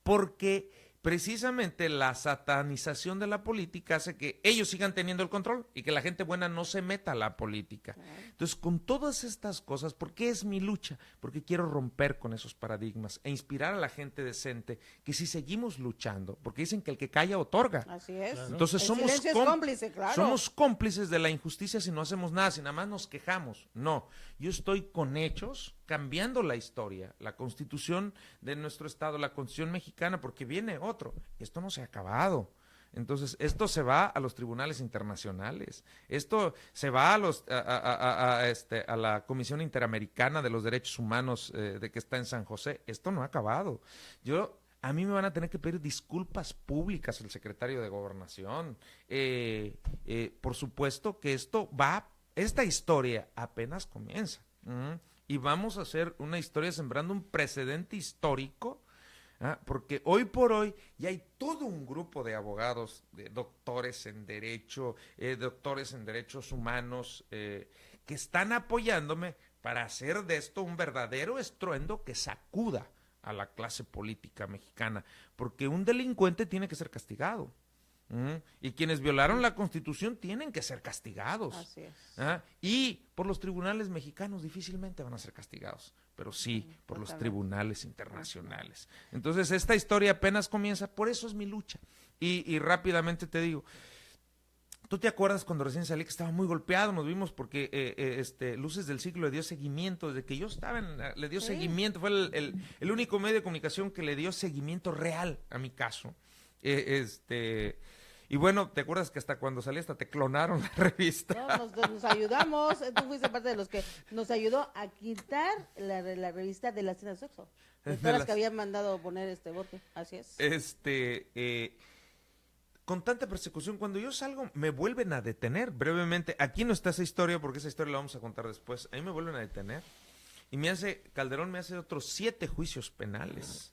porque precisamente la satanización de la política hace que ellos sigan teniendo el control y que la gente buena no se meta a la política. Entonces, con todas estas cosas, ¿por qué es mi lucha? Porque quiero romper con esos paradigmas e inspirar a la gente decente que si seguimos luchando, porque dicen que el que calla otorga. Así es. Entonces somos cómplice, claro. Somos cómplices de la injusticia si no hacemos nada, si nada más nos quejamos. No, yo estoy con hechos, cambiando la historia, la Constitución de nuestro estado, la Constitución mexicana, porque viene otro. Esto no se ha acabado. Entonces, esto se va a los tribunales internacionales. Esto se va a la Comisión Interamericana de los Derechos Humanos de que está en San José. Esto no ha acabado. A mí me van a tener que pedir disculpas públicas el secretario de Gobernación. Por supuesto que esta historia apenas comienza. Y vamos a hacer una historia sembrando un precedente histórico, porque hoy por hoy ya hay todo un grupo de abogados, de doctores en derecho, doctores en derechos humanos, que están apoyándome para hacer de esto un verdadero estruendo que sacuda a la clase política mexicana, porque un delincuente tiene que ser castigado. Y quienes violaron la Constitución tienen que ser castigados. Así es. Y por los tribunales mexicanos difícilmente van a ser castigados, pero sí por los tribunales internacionales. Entonces esta historia apenas comienza, por eso es mi lucha. Y rápidamente te digo, ¿tú te acuerdas cuando recién salí que estaba muy golpeado? Nos vimos porque Luces del Siglo le dio seguimiento, desde que yo estaba le dio seguimiento, fue el único medio de comunicación que le dio seguimiento real a mi caso. Y bueno, ¿te acuerdas que hasta cuando salí hasta te clonaron la revista? No, nos ayudamos, tú fuiste parte de los que nos ayudó a quitar la revista de la escena de sexo, de todas las que habían mandado poner Borges, así es. Con tanta persecución, cuando yo salgo me vuelven a detener brevemente. Aquí no está esa historia porque esa historia la vamos a contar después. Ahí me vuelven a detener y Calderón me hace otros 7 juicios penales.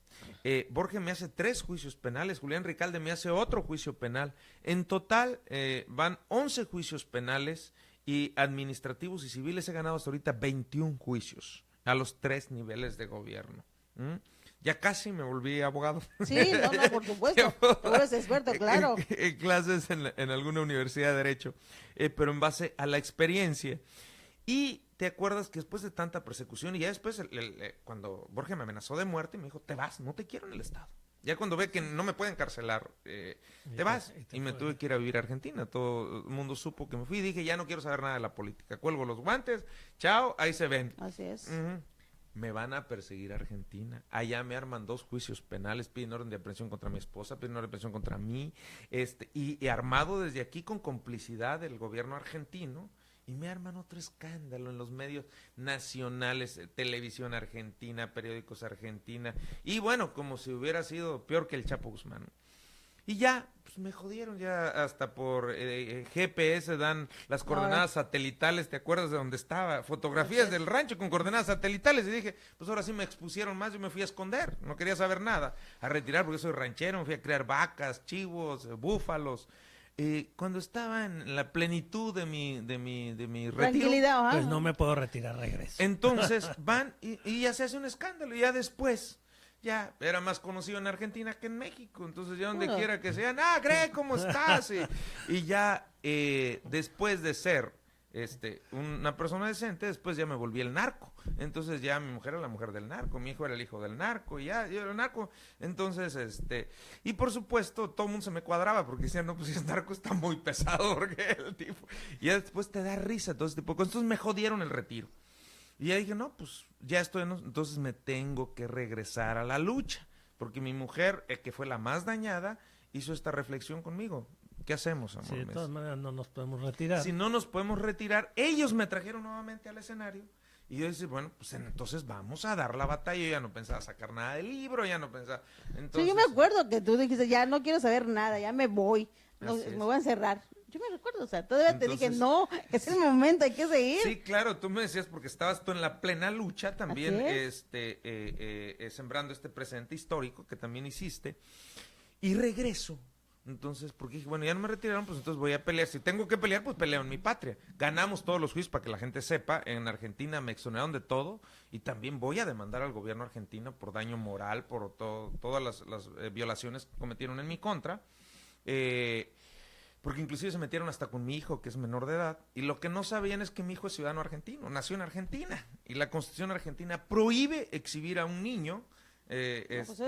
Borges me hace 3 juicios penales, Julián Ricalde me hace otro juicio penal. En total van 11 juicios penales y administrativos y civiles. He ganado hasta ahorita 21 juicios a los 3 niveles de gobierno. Ya casi me volví abogado. Sí, no, por supuesto. Tú eres experto, claro. En clases en alguna universidad de Derecho, pero en base a la experiencia. Y te acuerdas que después de tanta persecución, y ya después, cuando Borges me amenazó de muerte, me dijo, te vas, no te quiero en el Estado. Ya cuando ve que no me pueden encarcelar, te vas. Y me tuve que ir a vivir a Argentina. Todo el mundo supo que me fui y dije, ya no quiero saber nada de la política. Cuelgo los guantes, chao, ahí se ven. Así es. Me van a perseguir a Argentina. Allá me arman 2 juicios penales, piden orden de aprehensión contra mi esposa, piden orden de aprehensión contra mí, y armado desde aquí con complicidad del gobierno argentino. Y me arman otro escándalo en los medios nacionales, televisión argentina, periódicos argentina, y bueno, como si hubiera sido peor que el Chapo Guzmán. Y ya, pues me jodieron, ya hasta por GPS dan las coordenadas satelitales, ¿te acuerdas de dónde estaba? Fotografías del rancho con coordenadas satelitales, y dije, pues ahora sí me expusieron más, yo me fui a esconder, no quería saber nada, a retirar porque soy ranchero, me fui a criar vacas, chivos, búfalos. cuando estaba en la plenitud de mi retiro, Tranquilidad, ajá. Pues no me puedo retirar, regreso. entonces van y ya se hace un escándalo, y ya después, ya era más conocido en Argentina que en México, entonces ya donde Bueno. quiera que sean, Greg, ¿cómo estás? Y ya después de ser una persona decente, después ya me volví el narco, entonces ya mi mujer era la mujer del narco, mi hijo era el hijo del narco, y ya yo era el narco, entonces, y por supuesto, todo el mundo se me cuadraba, porque decían, no, pues si es narco está muy pesado, porque el tipo, y ya después te da risa todo ese tipo de cosas, entonces me jodieron el retiro, y ya dije, no, pues ya estoy, entonces me tengo que regresar a la lucha, porque mi mujer, que fue la más dañada, hizo esta reflexión conmigo. ¿Qué hacemos, amor? Sí, de todas maneras no nos podemos retirar. Si no nos podemos retirar, ellos me trajeron nuevamente al escenario. Y yo decía, bueno, pues entonces vamos a dar la batalla. Yo ya no pensaba sacar nada del libro, ya no pensaba. Entonces, Sí, yo me acuerdo que tú dijiste, ya no quiero saber nada, ya me voy, Así es. me voy a encerrar. Yo me recuerdo, o sea, todavía te dije, Entonces- no, es el momento, hay que seguir. Sí, claro, tú me decías porque estabas tú en la plena lucha también, Así sembrando este presente histórico que también hiciste. Y regreso. Entonces, porque dije, bueno, ya no me retiraron, pues entonces voy a pelear. Si tengo que pelear, pues peleo en mi patria. Ganamos todos los juicios para que la gente sepa. En Argentina me exoneraron de todo y también voy a demandar al gobierno argentino por daño moral, por todas las violaciones que cometieron en mi contra. Porque inclusive se metieron hasta con mi hijo, que es menor de edad. Y lo que no sabían es que mi hijo es ciudadano argentino, nació en Argentina. Y la Constitución argentina prohíbe exhibir a un niño. No, pues eso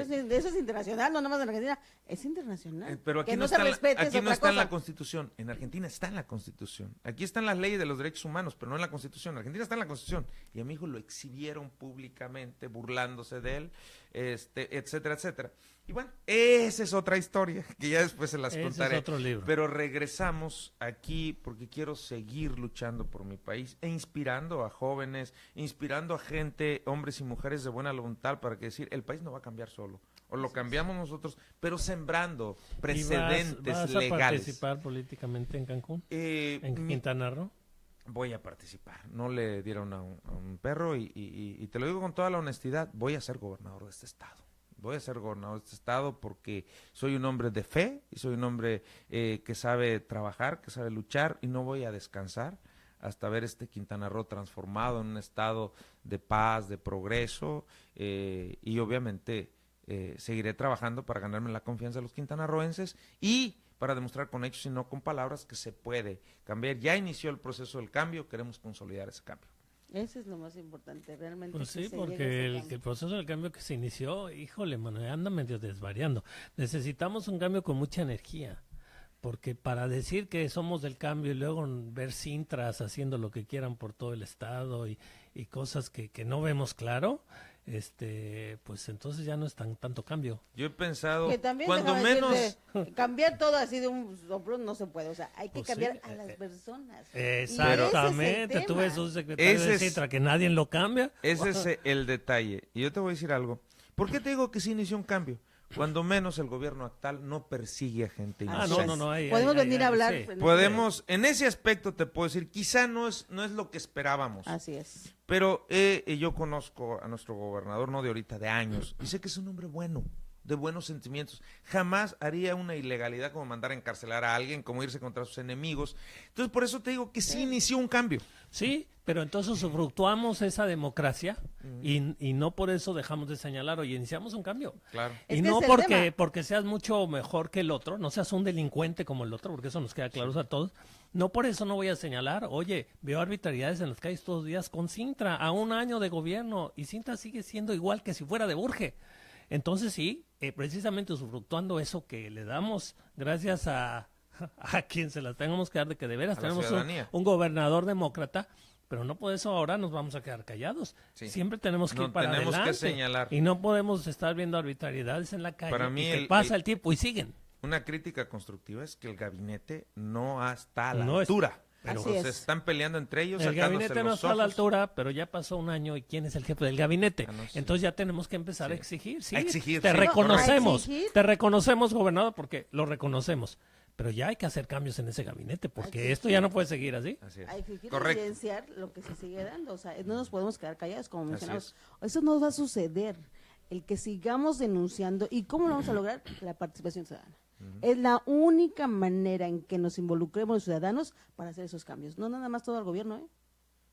es internacional, no nada más en Argentina, es internacional. Pero aquí que no no se está, respete es aquí no otra está en la cosa. Constitución. En Argentina está en la Constitución. Aquí están las leyes de los derechos humanos, pero no en la Constitución. En Argentina está en la Constitución. Y a mi hijo lo exhibieron públicamente, burlándose de él, etcétera, etcétera. Y bueno, esa es otra historia, que ya después se las Ese contaré. es otro libro. Pero regresamos aquí porque quiero seguir luchando por mi país e inspirando a jóvenes, inspirando a gente, hombres y mujeres de buena voluntad para que decir, el país no va a cambiar solo. O lo cambiamos nosotros, pero sembrando precedentes ¿Y vas a legales. participar políticamente en Cancún? ¿En Mi- Quintana Roo? Voy a participar. No le dieron a un perro y te lo digo con toda la honestidad, voy a ser gobernador de este estado. Voy a ser gobernador de este estado porque soy un hombre de fe y soy un hombre que sabe trabajar, que sabe luchar y no voy a descansar hasta ver este Quintana Roo transformado en un estado de paz, de progreso y obviamente seguiré trabajando para ganarme la confianza de los quintanarroenses y para demostrar con hechos y no con palabras que se puede cambiar. Ya inició el proceso del cambio, queremos consolidar ese cambio. Eso es lo más importante, realmente. Pues que sí, se llegue a porque ese el cambio. proceso del cambio que se inició, híjole, mano, anda medio desvariando. Necesitamos un cambio con mucha energía, porque para decir que somos del cambio y luego ver Sintras haciendo lo que quieran por todo el estado y cosas que no vemos claro, pues entonces ya no es tanto cambio. Yo he pensado, Que también, cuando déjame menos... decirte, cambiar todo así de un soplo no se puede, o sea, hay que Pues sí, cambiar a las personas. Exactamente, tú ves un secretario de Sintra que nadie lo cambia. Ese es el detalle. Y yo te voy a decir algo. ¿Por qué te digo que sí inició un cambio? Cuando menos el gobierno actual no persigue a gente inocente. Podemos venir a hablar. sí. Podemos, en ese aspecto te puedo decir, quizá no es lo que esperábamos. Así es. Pero yo conozco a nuestro gobernador, no de ahorita, de años, y sé que es un hombre bueno, de buenos sentimientos. Jamás haría una ilegalidad como mandar a encarcelar a alguien, como irse contra sus enemigos. Entonces, por eso te digo que sí inició un cambio. Sí, pero entonces usufructuamos esa democracia y no por eso dejamos de señalar, oye, iniciamos un cambio. Claro. Y Es que no es el tema. porque seas mucho mejor que el otro, no seas un delincuente como el otro, porque eso nos queda claro a todos. No por eso no voy a señalar, oye, veo arbitrariedades en las calles todos los días con Sintra, a un año de gobierno, y Sintra sigue siendo igual que si fuera de Burge. Entonces sí, precisamente usufructuando eso que le damos gracias a quien se las tengamos que dar, de que de veras A la tenemos ciudadanía. un gobernador demócrata, pero no por eso ahora nos vamos a quedar callados. Sí. Siempre tenemos que No, ir para tenemos que adelante. señalar. Y no podemos estar viendo arbitrariedades en la calle. Para mí y que pasa el tiempo y siguen. Una crítica constructiva es que el gabinete no está a la No es- altura. pero- Así Entonces es. están peleando entre ellos, El sacándose gabinete no los está a la ojos. altura, pero ya pasó un año y ¿quién es el jefe del gabinete? Ah, no sé. Entonces ya tenemos que empezar a Sí. exigir. Sí, A exigir, te sí. reconocemos, No, a exigir. te reconocemos, gobernador, porque lo reconocemos. Pero ya hay que hacer cambios en ese gabinete, porque Exigir. esto ya no puede seguir así. Así es. A exigir y Correcto. evidenciar lo que se sigue dando, o sea, no nos podemos quedar callados, como mencionamos. es. Eso no va a suceder, el que sigamos denunciando. ¿Y cómo lo vamos a lograr? La participación ciudadana. Es la única manera en que nos involucremos los ciudadanos para hacer esos cambios. No nada más todo el gobierno, ¿eh?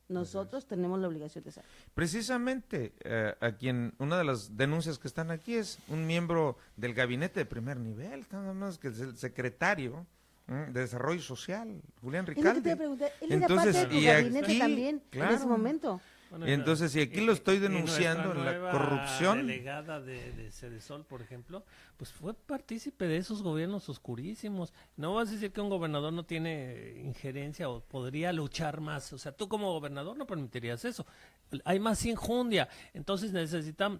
Nosotros tenemos la obligación de hacerlo. Precisamente, a quien una de las denuncias que están aquí es un miembro del gabinete de primer nivel, nada más que es el secretario de Desarrollo Social, Julián Es lo que te iba a Ricalde. preguntar, él era parte de tu gabinete también en ese momento. Bueno, Y entonces, si aquí lo estoy y denunciando nuestra en la nueva corrupción. delegada de Cedesol, por ejemplo, pues fue partícipe de esos gobiernos oscurísimos. No vas a decir que un gobernador no tiene injerencia o podría luchar más. O sea, tú como gobernador no permitirías eso. Hay más injundia. Entonces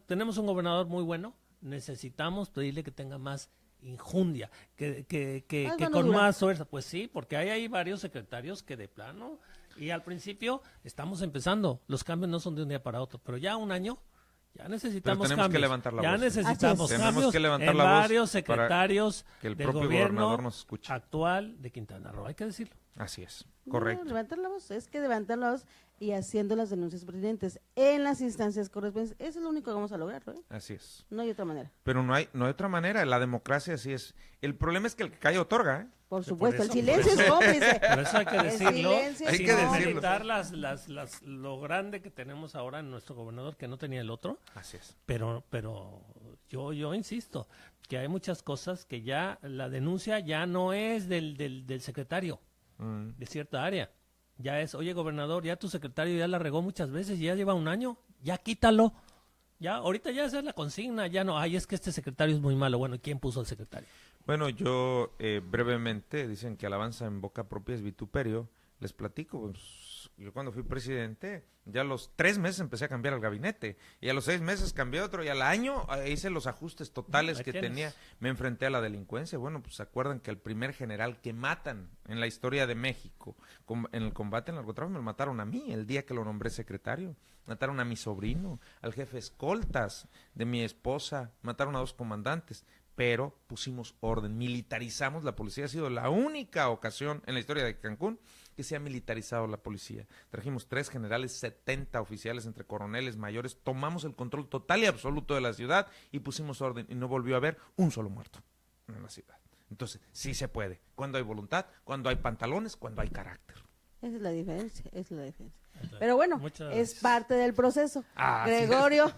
tenemos un gobernador muy bueno, necesitamos pedirle que tenga más injundia, que con más fuerza. Pues sí, porque hay ahí varios secretarios que de plano... Y al principio estamos empezando, los cambios no son de un día para otro, pero ya un año ya necesitamos tenemos cambios. que levantar la ya voz. necesitamos Tenemos cambios que levantar en la voz varios secretarios que el del propio gobierno gobernador nos escuche. actual de Quintana Roo, hay que decirlo. Así es, correcto. No, levantar la voz, es que levantar la voz y haciendo las denuncias pertinentes en las instancias correspondientes. Eso es lo único que vamos a lograrlo, ¿eh? Así es. No hay otra manera. Pero no hay otra manera, la democracia así es. El problema es que el que calla otorga, ¿eh? Por supuesto, eso- el silencio es cómplice. Por eso hay que El decirlo, silencio es Hay que decirlo. demeritar lo grande que tenemos ahora en nuestro gobernador que no tenía el otro. Así es. Pero yo insisto que hay muchas cosas que ya la denuncia ya no es del secretario de cierta área. Ya es, oye gobernador, ya tu secretario ya la regó muchas veces, ya lleva un año, ya quítalo. Ya, ahorita ya esa es la consigna, ya no, ay, es que este secretario es muy malo. Bueno, ¿y quién puso al secretario? Bueno, yo brevemente, dicen que alabanza en boca propia es vituperio. Les platico, pues, yo cuando fui presidente, ya a los 3 meses empecé a cambiar el gabinete, y a los 6 meses cambié otro, y al año hice los ajustes totales Ahí que tienes. tenía. Me enfrenté a la delincuencia. Bueno, pues se acuerdan que el primer general que matan en la historia de México en el combate al narcotráfico me lo mataron a mí el día que lo nombré secretario. Mataron a mi sobrino, al jefe escoltas de mi esposa, mataron a 2 comandantes. Pero pusimos orden, militarizamos la policía. Ha sido la única ocasión en la historia de Cancún que se ha militarizado la policía. Trajimos 3 generales, 70 oficiales entre coroneles, mayores, tomamos el control total y absoluto de la ciudad y pusimos orden y no volvió a haber un solo muerto en la ciudad. Entonces, sí se puede, cuando hay voluntad, cuando hay pantalones, cuando hay carácter. Esa es la diferencia, Pero bueno, Muchas es gracias. parte del proceso. Así es. Gregorio,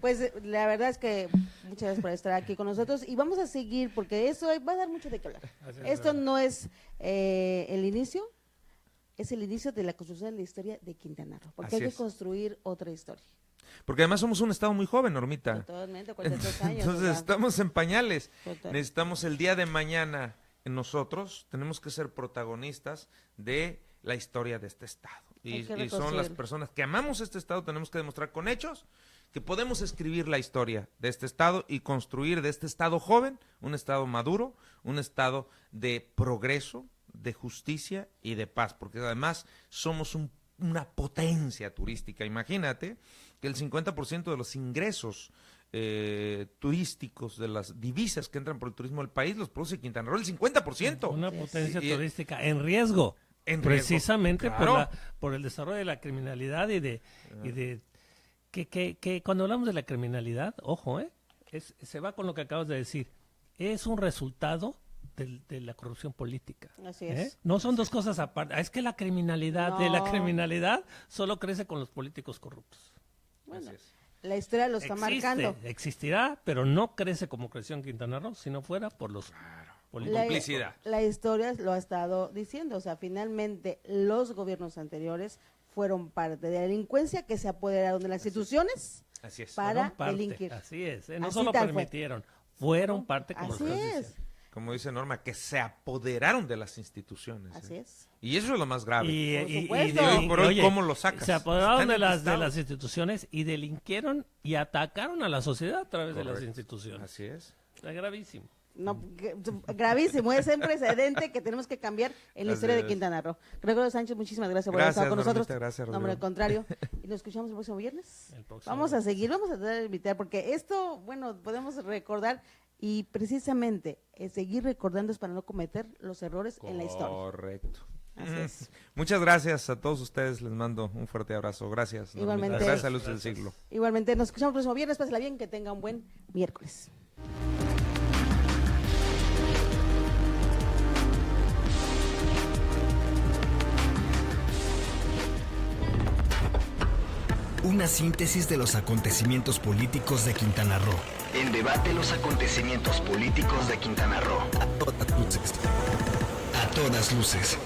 pues la verdad es que muchas gracias por estar aquí con nosotros y vamos a seguir porque eso va a dar mucho de qué hablar. Así es, Esto no es el inicio, es el inicio de la construcción de la historia de Quintana Roo, porque Así hay que es. construir otra historia. Porque además somos un estado muy joven, Normita. Totalmente, 43 años. Entonces o sea, estamos en pañales. total. Necesitamos el día de mañana, nosotros tenemos que ser protagonistas de la historia de este estado. Hay Y que son las reconstruir. personas que amamos este estado, tenemos que demostrar con hechos que podemos escribir la historia de este estado y construir de este estado joven un estado maduro, un estado de progreso, de justicia y de paz, porque además somos una potencia turística. Imagínate que el 50% de los ingresos turísticos, de las divisas que entran por el turismo del país, los produce Quintana Roo, el 50%. Una potencia Y- turística en riesgo. En riesgo, Precisamente claro. por el desarrollo de la criminalidad y de que cuando hablamos de la criminalidad, ojo, se va con lo que acabas de decir, es un resultado de la corrupción política. Así es. No son dos cosas aparte. Es que la criminalidad de la No. criminalidad solo crece con los políticos corruptos. Bueno, la historia lo está marcando. Existirá, pero no crece como creció en Quintana Roo, si no fuera por los políticos. Complicidad. La historia lo ha estado diciendo, o sea, finalmente los gobiernos anteriores fueron parte de la delincuencia que se apoderaron de las instituciones Así es. para Fueron parte, delinquir. Así es, no Así solo tal fue. permitieron, fueron parte como Así lo estás es, diciendo. Como dice Norma, que se apoderaron de las instituciones. así es. Y eso es lo más grave. Por Y supuesto. Y hoy por hoy, oye, ¿cómo lo sacas? se apoderaron Está en de el las Estado. instituciones y delinquieron y atacaron a la sociedad a través de las Correcto. instituciones. Así es. Es gravísimo. No, gravísimo, es un precedente que tenemos que cambiar en la Así historia de es. Quintana Roo. Gregorio Sánchez, muchísimas gracias por haber estado Gracias, con nosotros. Normita, gracias, No, hombre, al Rodrigo. contrario. Y nos escuchamos el próximo viernes. El próximo Vamos a seguir, vamos a tratar de invitar, porque esto, bueno, podemos recordar y precisamente seguir recordando es para no cometer los errores en la historia. Correcto. Así es. Muchas gracias a todos ustedes, les mando un fuerte abrazo. Gracias. Normita. Igualmente. Gracias a Luz del Siglo. Igualmente, nos escuchamos el próximo viernes. Pásela bien, que tenga un buen miércoles. Una síntesis de los acontecimientos políticos de Quintana Roo. En debate los acontecimientos políticos de Quintana Roo. A todas luces.